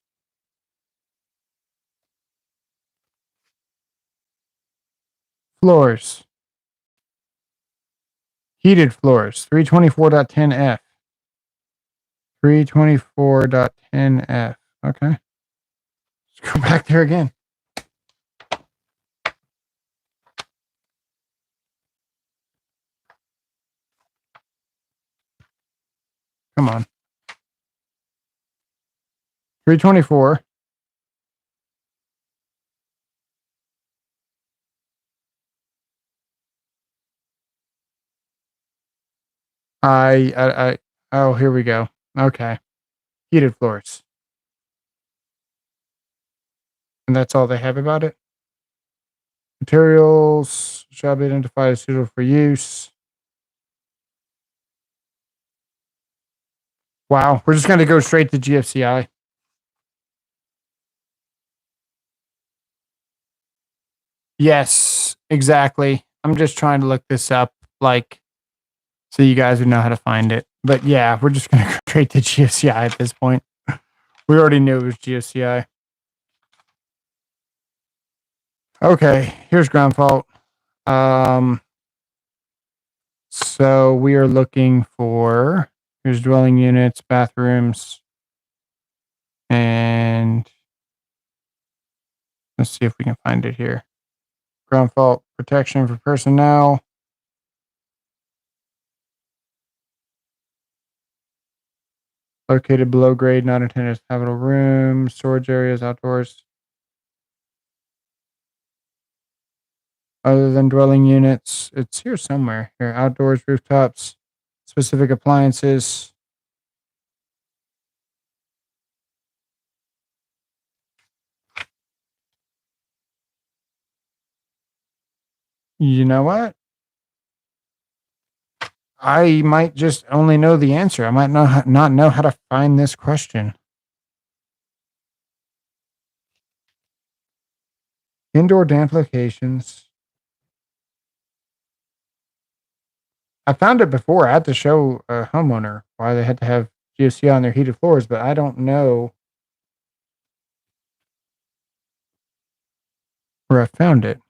Floors. Heated floors. 324.10F. 324.10F. Okay. Let's go back there again. Come on. 324. Oh, here we go. Okay. Heated floors. And that's all they have about it? Materials shall be identified as suitable for use. Wow. We're just going to go straight to GFCI. Yes, exactly. I'm just trying to look this up, like, so you guys would know how to find it. But yeah, we're just going to go straight to GFCI at this point. We already knew it was GFCI. Okay, here's ground fault. So we are looking for, here's dwelling units, bathrooms, and let's see if we can find it here. Ground fault protection for personnel. Located below grade, not intended as habitable rooms, storage areas, outdoors. Other than dwelling units, it's here somewhere. Here, outdoors, rooftops, specific appliances. You know what? I might just only know the answer. I might not know how to find this question. Indoor damp locations. I found it before. I had to show a homeowner why they had to have GFCI on their heated floors, but I don't know where I found it.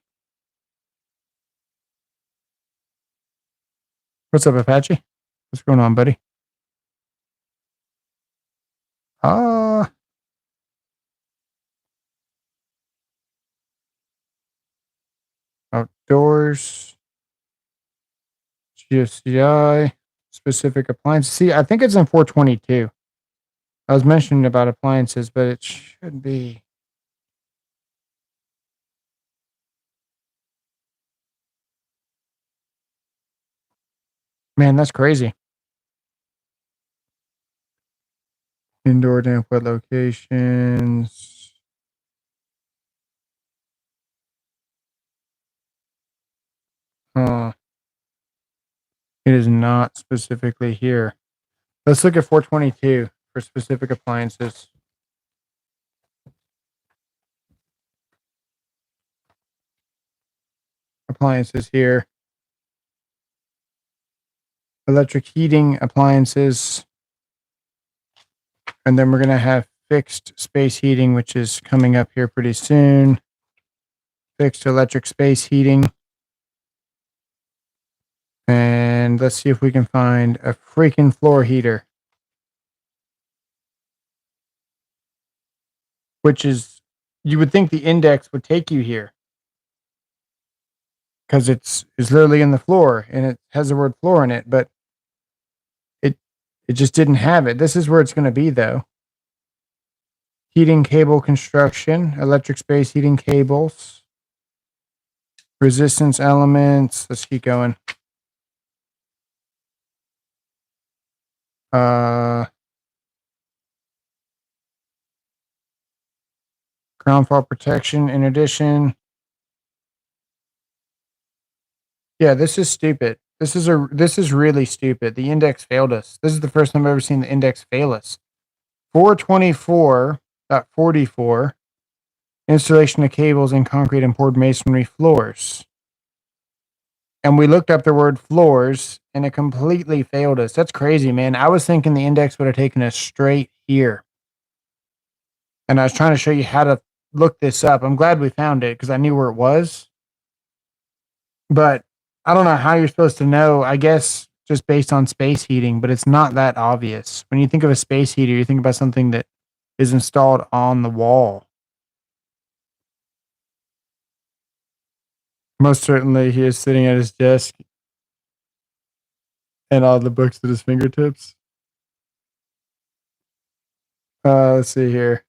What's up, Apache? What's going on, buddy? Ah, outdoors, GFCI, specific appliances. See, I think it's in 422. I was mentioning about appliances, but it should be. Man, that's crazy. Indoor damp wet locations. It is not specifically here. Let's look at 422 for specific appliances. Appliances here. Electric heating appliances. And then we're going to have fixed space heating, which is coming up here pretty soon. Fixed electric space heating. And let's see if we can find a freaking floor heater. Which is, you would think the index would take you here. Because it's literally in the floor and it has the word floor in it, but it just didn't have it. This is where it's going to be, though. Heating cable construction, electric space heating cables, resistance elements. Let's keep going. Ground fault protection. In addition, yeah, this is stupid. This is really stupid. The index failed us. This is the first time I've ever seen the index fail us. 424.44. Installation of cables in concrete and poured masonry floors. And we looked up the word floors and it completely failed us. That's crazy, man. I was thinking the index would have taken us straight here. And I was trying to show you how to look this up. I'm glad we found it because I knew where it was. But I don't know how you're supposed to know, I guess just based on space heating, but it's not that obvious. When you think of a space heater, you think about something that is installed on the wall. Most certainly, he is sitting at his desk and all the books at his fingertips. Let's see here.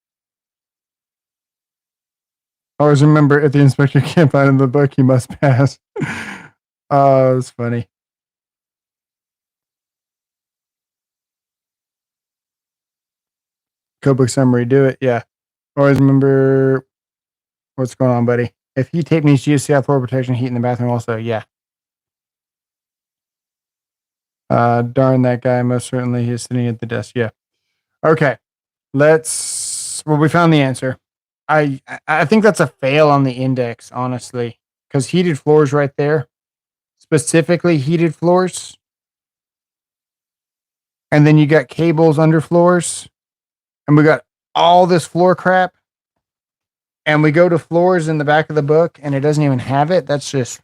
Always remember, if the inspector can't find him the book, he must pass. Oh, it's funny. Code book summary, do it. Yeah. Always remember what's going on, buddy. If he tape needs GFCI floor protection, heat in the bathroom also, yeah. Darn that guy. Most certainly he's sitting at the desk. Yeah. Okay. Well, we found the answer. I think that's a fail on the index, honestly, because heated floors right there, specifically heated floors. And then you got cables under floors, and we got all this floor crap. And we go to floors in the back of the book, and it doesn't even have it. That's just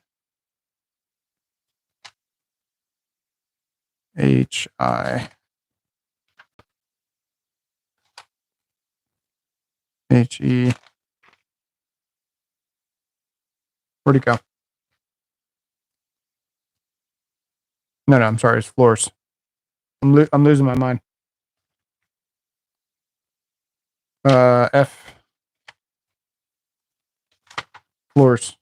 HI. HE. Where'd it go? No, I'm sorry. It's floors. I'm losing my mind. F. Floors.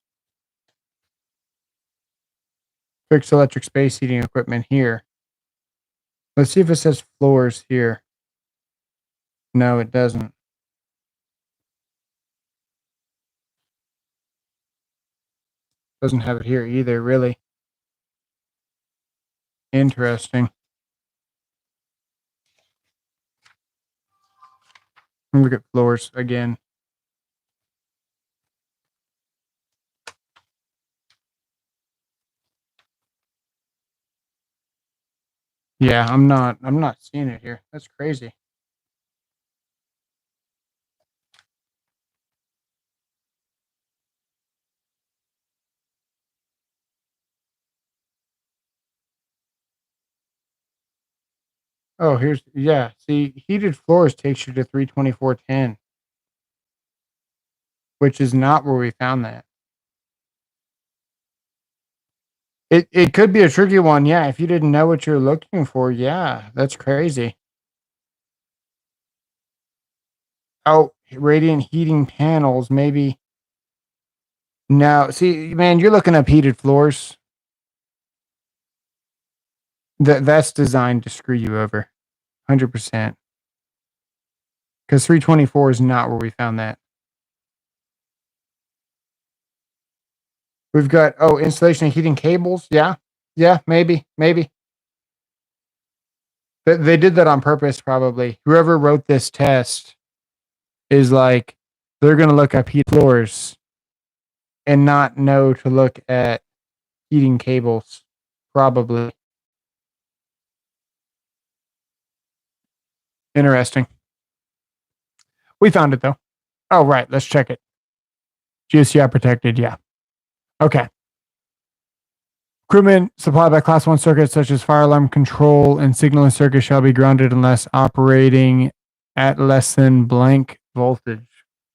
Fixed electric space heating equipment here. Let's see if it says floors here. No, it doesn't. Doesn't have it here either, really. Interesting. Let me look at floors again. Yeah, I'm not seeing it here. That's crazy. Oh, yeah. See, heated floors takes you to 324.10, which is not where we found that. It could be a tricky one, yeah. If you didn't know what you're looking for, yeah, that's crazy. Oh, radiant heating panels, maybe. No, see, man, you're looking up heated floors. That's designed to screw you over, 100%. Because 324 is not where we found that. We've got installation of heating cables. Yeah, yeah, maybe. They did that on purpose, probably. Whoever wrote this test is like, they're gonna look up heat floors and not know to look at heating cables, probably. Interesting. We found it though. Oh, right. Let's check it. GFCI protected. Yeah. Okay. Equipment supplied by class 1 circuits such as fire alarm control and signaling circuits shall be grounded unless operating at less than blank voltage.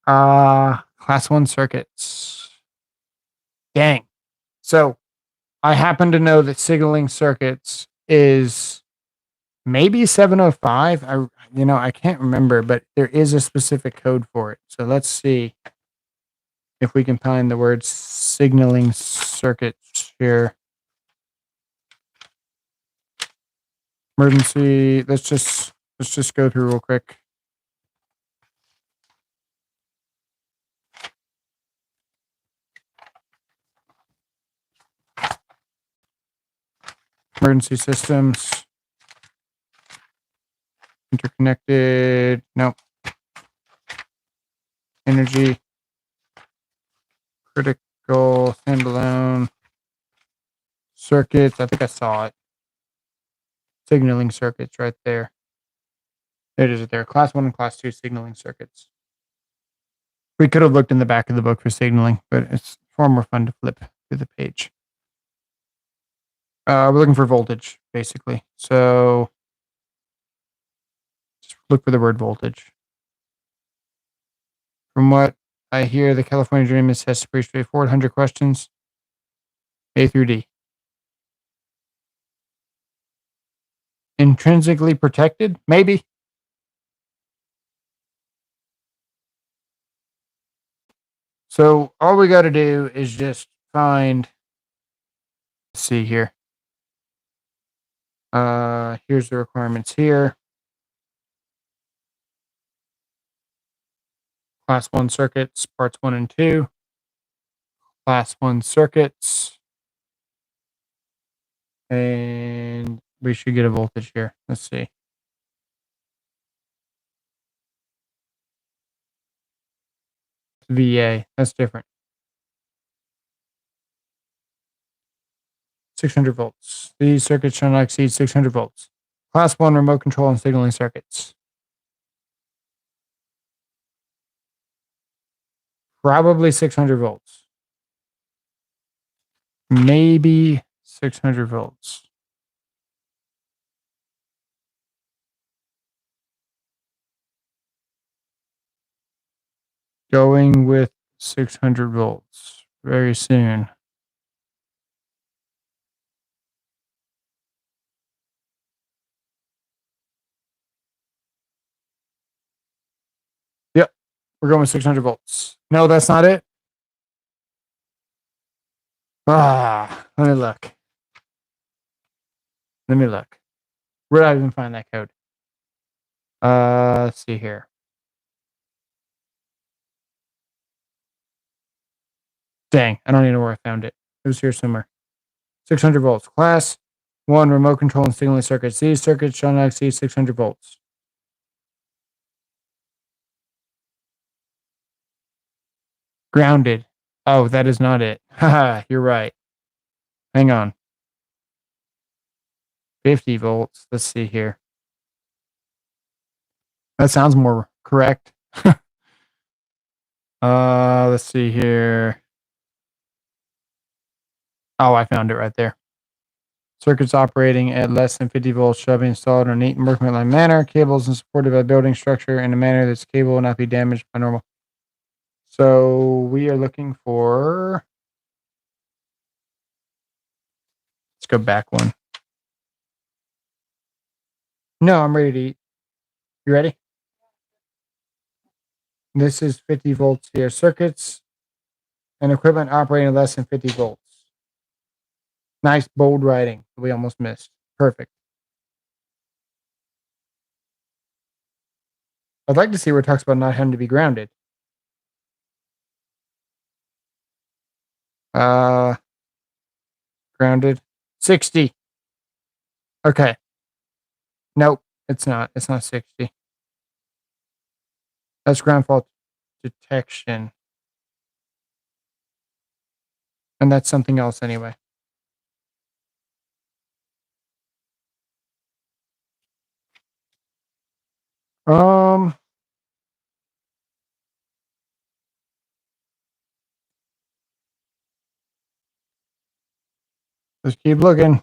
Class 1 circuits. Dang. So I happen to know that signaling circuits is maybe 705. I can't remember, but there is a specific code for it. So let's see if we can find the word signaling circuits here. Emergency. Let's just go through real quick. Emergency systems. Interconnected. Nope. Energy. Critical. Standalone. Circuits. I think I saw it. Signaling circuits right there. It is there. Class 1 and Class 2 signaling circuits. We could have looked in the back of the book for signaling, but it's far more fun to flip through the page. We're looking for voltage, basically. So just look for the word voltage. From what I hear, the California Journeyman test is pretty straightforward. 100 questions, A through D. Intrinsically protected? Maybe. So all we got to do is just find. Let's see here. Here's the requirements here. Class 1 circuits, parts 1 and 2. Class 1 circuits. And we should get a voltage here. Let's see. VA. That's different. 600 volts. These circuits shall not exceed 600 volts. Class 1 remote control and signaling circuits. Probably 600 volts. Maybe 600 volts. Going with 600 volts very soon. Yep, we're going with 600 volts. No, that's not it. Let me look. Where did I even find that code? Let's see here. Dang, I don't even know where I found it. It was here somewhere. 600 volts. Class 1. Remote control and signaling circuits. These circuits shall not exceed 600 volts. Grounded. Oh, that is not it. Haha, you're right. Hang on. 50 volts. Let's see here. That sounds more correct. Let's see here. Oh, I found it right there. Circuits operating at less than 50 volts shall be installed in a neat and workmanlike manner. Cables and supported by building structure in a manner that the cable will not be damaged by normal. So we are looking for. Let's go back one. No, I'm ready to eat. You ready? This is 50 volts here. Circuits and equipment operating at less than 50 volts. Nice bold writing. We almost missed. Perfect. I'd like to see where it talks about not having to be grounded. Grounded. 60. Okay. Nope, it's not. It's not 60. That's ground fault detection. And that's something else anyway. Let's keep looking.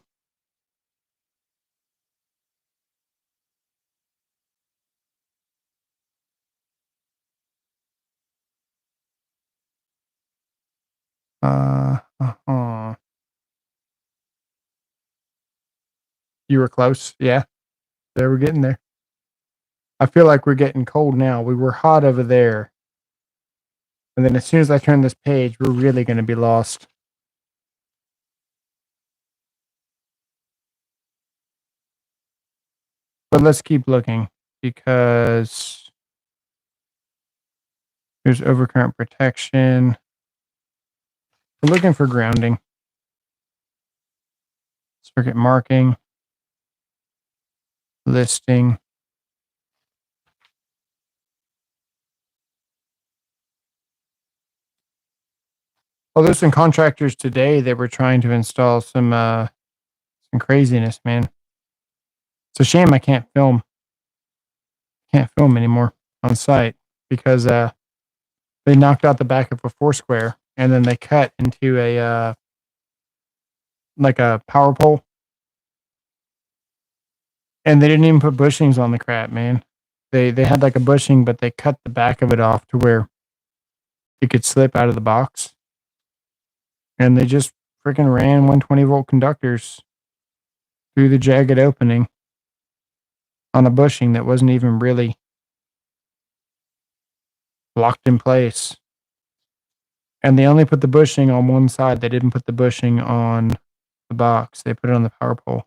You were close. Yeah. There, we're getting there. I feel like we're getting cold now. We were hot over there. And then as soon as I turn this page, we're really going to be lost. But let's keep looking because there's overcurrent protection. We're looking for grounding. Circuit marking. Listing. Well, there's some contractors today that were trying to install some craziness, man. It's a shame I can't film anymore on site because they knocked out the back of a Foursquare and then they cut into a like a power pole, and they didn't even put bushings on the crap, man. They had like a bushing, but they cut the back of it off to where it could slip out of the box, and they just freaking ran 120-volt conductors through the jagged opening on a bushing that wasn't even really locked in place. And they only put the bushing on one side. They didn't put the bushing on the box. They put it on the power pole.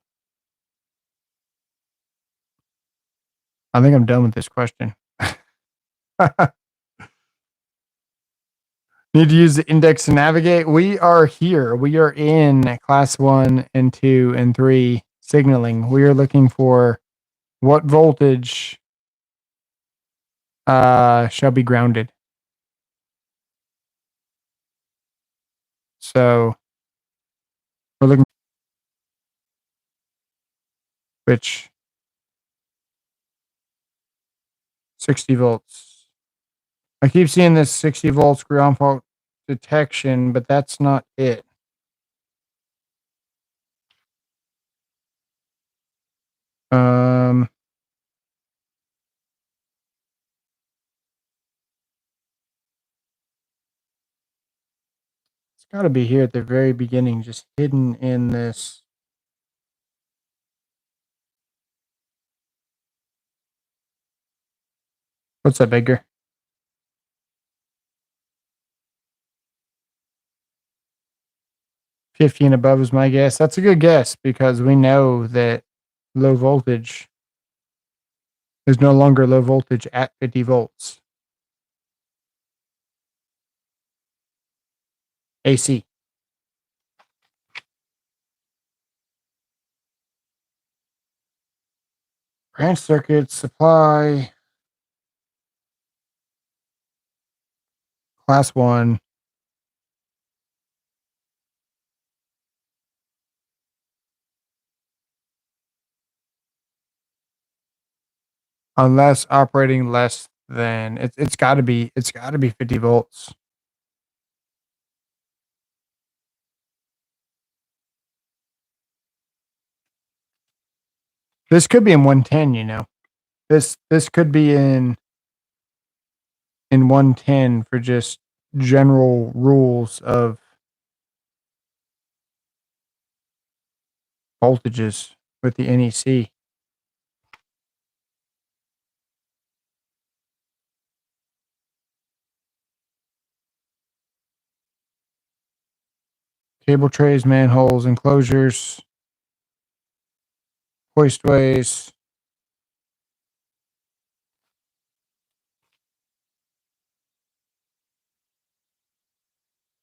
I think I'm done with this question. Need to use the index to navigate. We are here. We are in class 1 and 2 and 3 signaling. We are looking for what voltage shall be grounded. So we're looking which 60 volts. I keep seeing this 60 volts ground fault detection, but that's not it. It's got to be here at the very beginning, just hidden in this. What's that, bigger? 50 and above is my guess. That's a good guess because we know that low voltage is no longer low voltage at 50 volts. AC. Branch circuits supply class 1. Unless operating less than it's got to be 50 volts. This could be in 110, you know. This could be in 110 for just general rules of voltages with the NEC. Cable trays, manholes, enclosures, hoistways.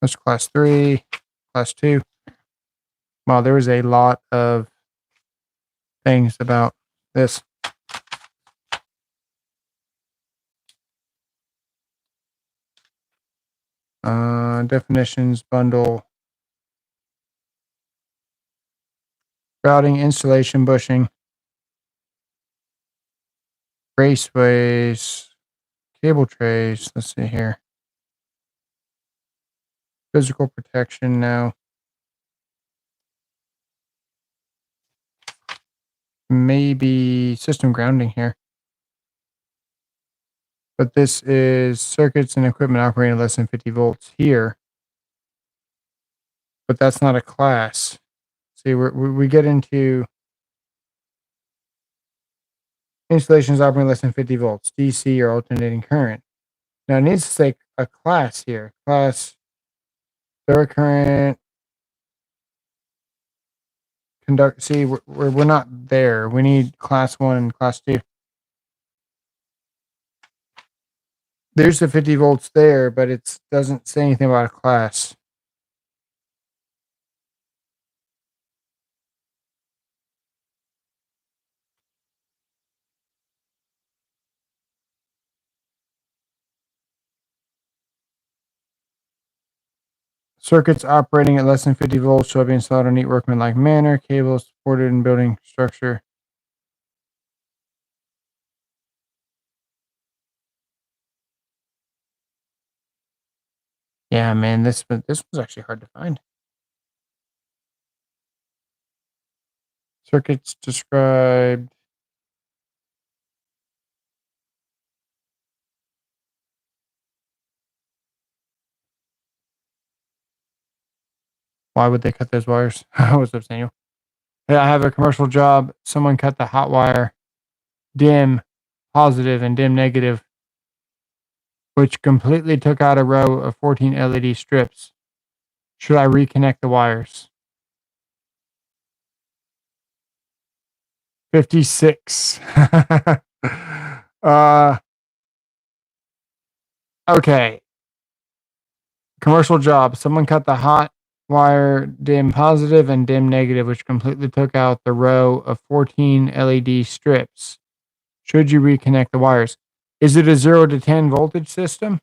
That's class 3, class 2. Wow, there was a lot of things about this. Definitions, bundle, routing, installation, bushing, raceways, cable trays. Let's see here. Physical protection now. Maybe system grounding here. But this is circuits and equipment operating less than 50 volts here. But that's not a class. See, we get into installations operating less than 50 volts, DC or alternating current. Now it needs to say a class here. Class, third current, conduct. See, we're not there. We need class 1 and class 2. There's the 50 volts there, but it doesn't say anything about a class. Circuits operating at less than 50 volts shall be installed in a neat workmanlike manner. Cables supported in building structure. Yeah, man, this was actually hard to find. Circuits described. Why would they cut those wires? What's up, Daniel? Hey, I have a commercial job. Someone cut the hot wire, dim positive and dim negative, which completely took out a row of 14 LED strips. Should I reconnect the wires? 56. Okay. Commercial job. Someone cut the hot wire dim positive and dim negative, which completely took out the row of 14 LED strips. Should you reconnect the wires? Is it a 0 to 10 voltage system?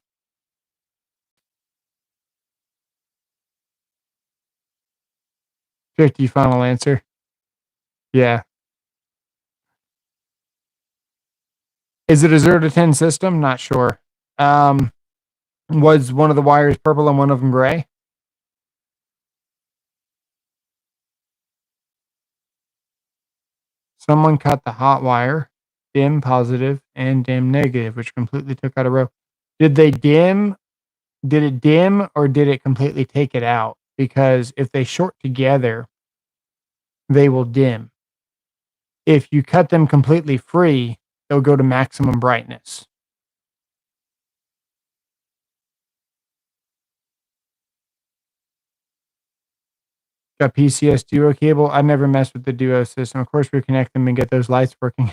50 final answer. Yeah. Is it a 0 to 10 system? Not sure. Was one of the wires purple and one of them gray? Someone cut the hot wire, dim positive and dim negative, which completely took out a row. Did they dim? Did it dim or did it completely take it out? Because if they short together, they will dim. If you cut them completely free, they'll go to maximum brightness. Got PCS duo cable. I never messed with the duo system. Of course, we connect them and get those lights working.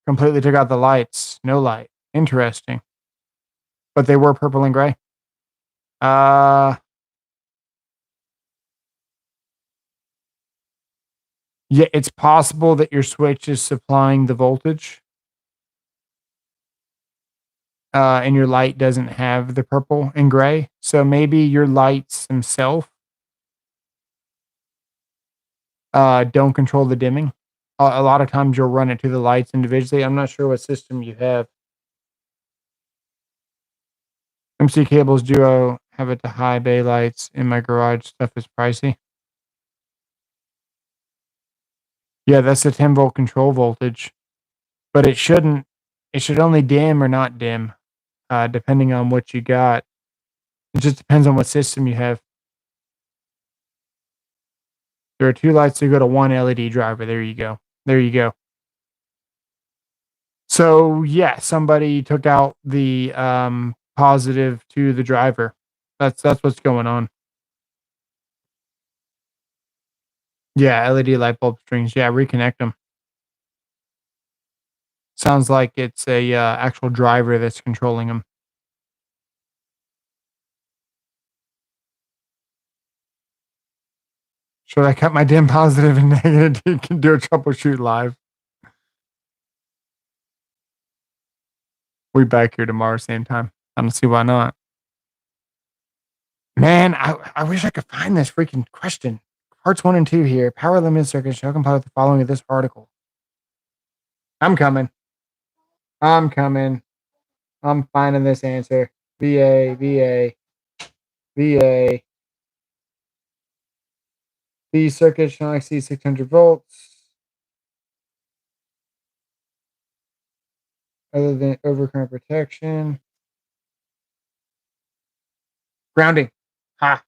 Completely took out the lights. No light. Interesting. But they were purple and gray. I, Yeah, it's possible that your switch is supplying the voltage, and your light doesn't have the purple and gray. So maybe your lights themselves don't control the dimming. A lot of times you'll run it to the lights individually. I'm not sure what system you have. MC Cables Duo have it to high bay lights. In my garage, stuff is pricey. Yeah, that's the 10-volt control voltage, but it shouldn't. It should only dim or not dim, depending on what you got. It just depends on what system you have. There are 2 lights to go to 1 LED driver. There you go. There you go. So yeah, somebody took out the positive to the driver. That's what's going on. Yeah, LED light bulb strings. Yeah, reconnect them. Sounds like it's a actual driver that's controlling them. Should I cut my dim positive and negative? You can do a troubleshoot live. We back here tomorrow, same time. I don't see why not. Man, I wish I could find this freaking question. Parts 1 and 2 here. Power limit circuit shall comply with the following of this article. I'm coming. I'm coming. I'm finding this answer. VA, VA, VA. These circuits shall not exceed 600 volts. Other than overcurrent protection. Grounding. Ha.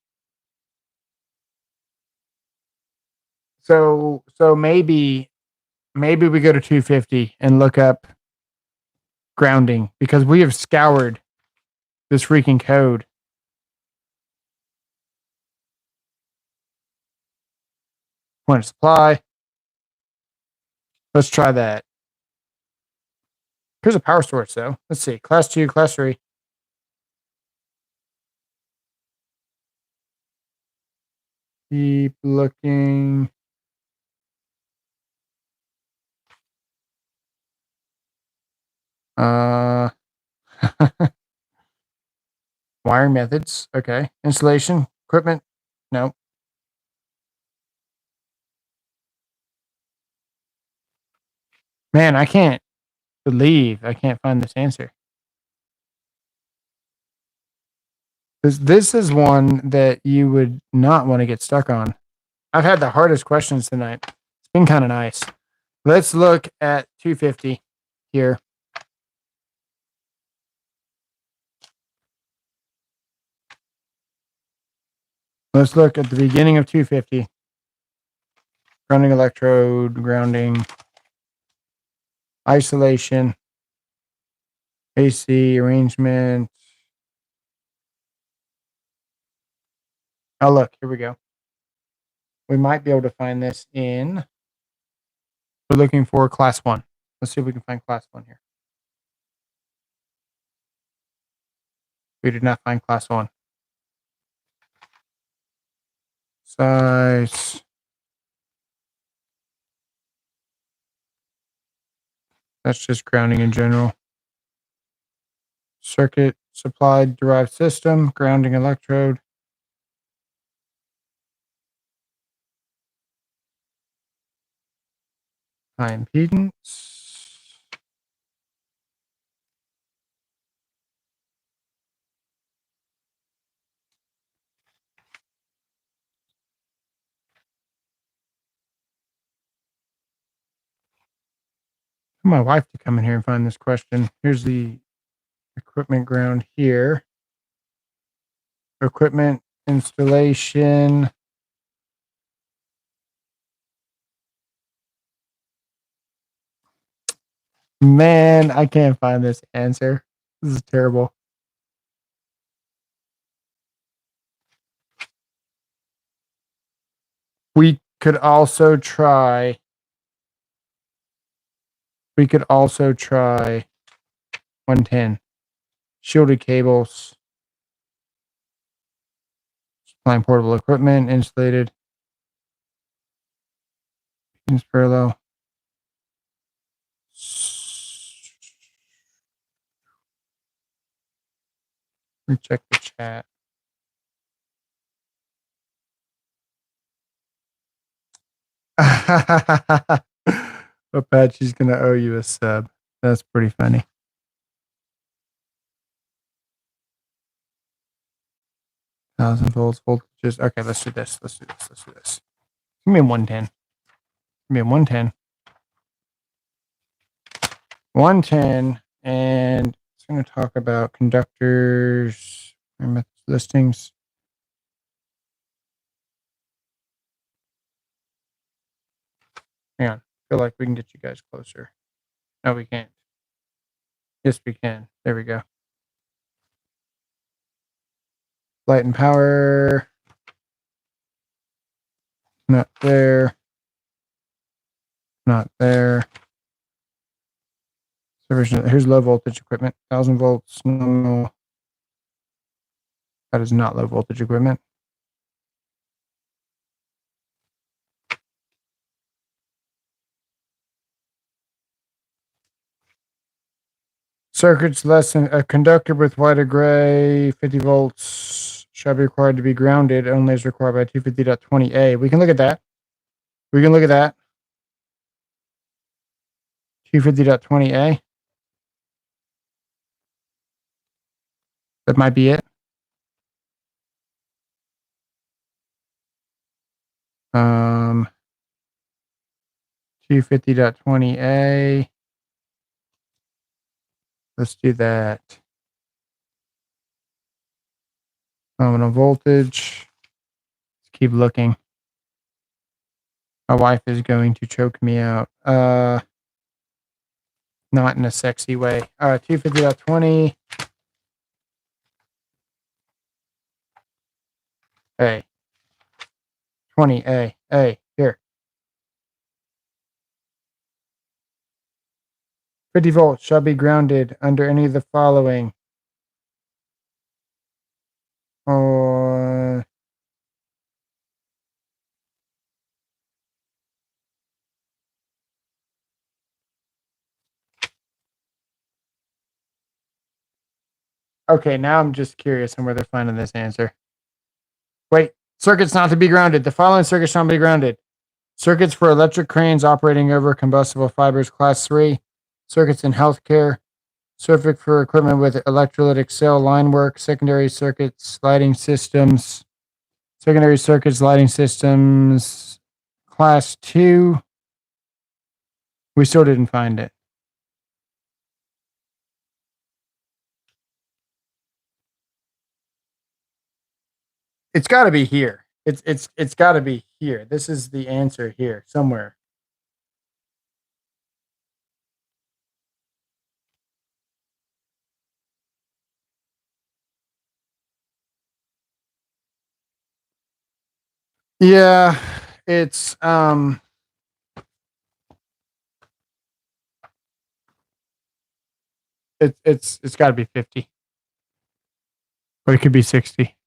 So maybe we go to 250 and look up grounding because we have scoured this freaking code. Point of supply. Let's try that. Here's a power source though. Let's see. Class 2, class 3. Keep looking. Wiring methods. Okay. Installation. Equipment. No. Man, I can't believe I can't find this answer. This is one that you would not want to get stuck on. I've had the hardest questions tonight. It's been kind of nice. Let's look at 250 here. Let's look at the beginning of 250. Grounding electrode, grounding, isolation, AC arrangement. Oh, look, here we go. We might be able to find this in. We're looking for class 1. Let's see if we can find class 1 here. We did not find class 1. Size. That's just grounding in general. Circuit supplied derived system, grounding electrode. High impedance. My wife to come in here and find this question. Here's the equipment ground here. Equipment installation. Man, I can't find this answer. This is terrible. We could also try 110. Shielded cables. Supplying portable equipment, insulated. Seems parallel. Recheck the chat. Apache's gonna owe you a sub. That's pretty funny. Thousand volts, voltages. Okay, let's do this. Let's do this. Give me a 110. Give me a 110. 110, and it's going to talk about conductors, listings. Hang on. I feel like we can get you guys closer. No, we can't. Yes, we can. There we go. Light and power. Not there. Not there. Here's low voltage equipment. 1,000 volts. No. That is not low voltage equipment. Circuits less than a conductor with white or gray, 50 volts shall be required to be grounded. Only is required by 250.20a. We can look at that. 250.20a. That might be it. 250.20a. Let's do that. Nominal voltage. Let's keep looking. My wife is going to choke me out. Not in a sexy way. 250.20. A. 20A. A. Here. 50 volts shall be grounded under any of the following. Okay, now I'm just curious on where they're finding this answer. Wait, circuits not to be grounded. The following circuits shall be grounded. Circuits for electric cranes operating over combustible fibers, class 3. Circuits in healthcare. Circuit for equipment with electrolytic cell line work. Secondary circuits, lighting systems. Secondary circuits, lighting systems. Class 2. We still didn't find it. It's got to be here. It's got to be here. This is the answer here somewhere. Yeah, it's it's got to be 50. But it could be 60.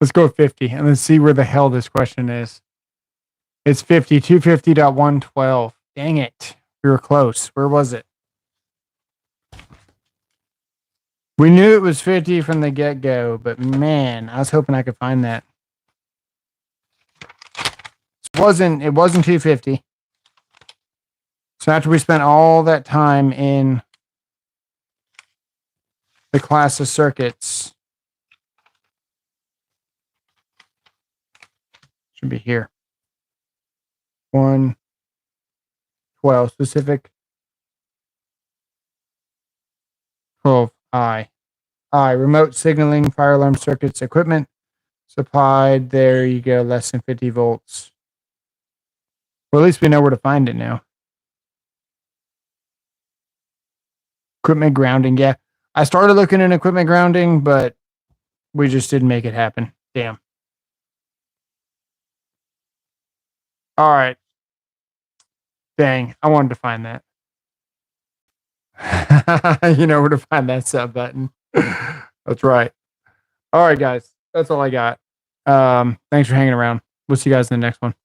Let's go with 50 and let's see where the hell this question is. It's 50, 250.112. Dang it. We were close. Where was it? We knew it was 50 from the get-go, but man, I was hoping I could find that. It wasn't 250. So after we spent all that time in the class of circuits, should be here. 112 specific. 12I. Remote signaling fire alarm circuits equipment supplied. There you go. Less than 50 volts. Well, at least we know where to find it now. Equipment grounding. Yeah. I started looking at equipment grounding, but we just didn't make it happen. Damn. All right. Dang. I wanted to find that. You know where to find that sub button. That's right. All right, guys. That's all I got. Thanks for hanging around. We'll see you guys in the next one.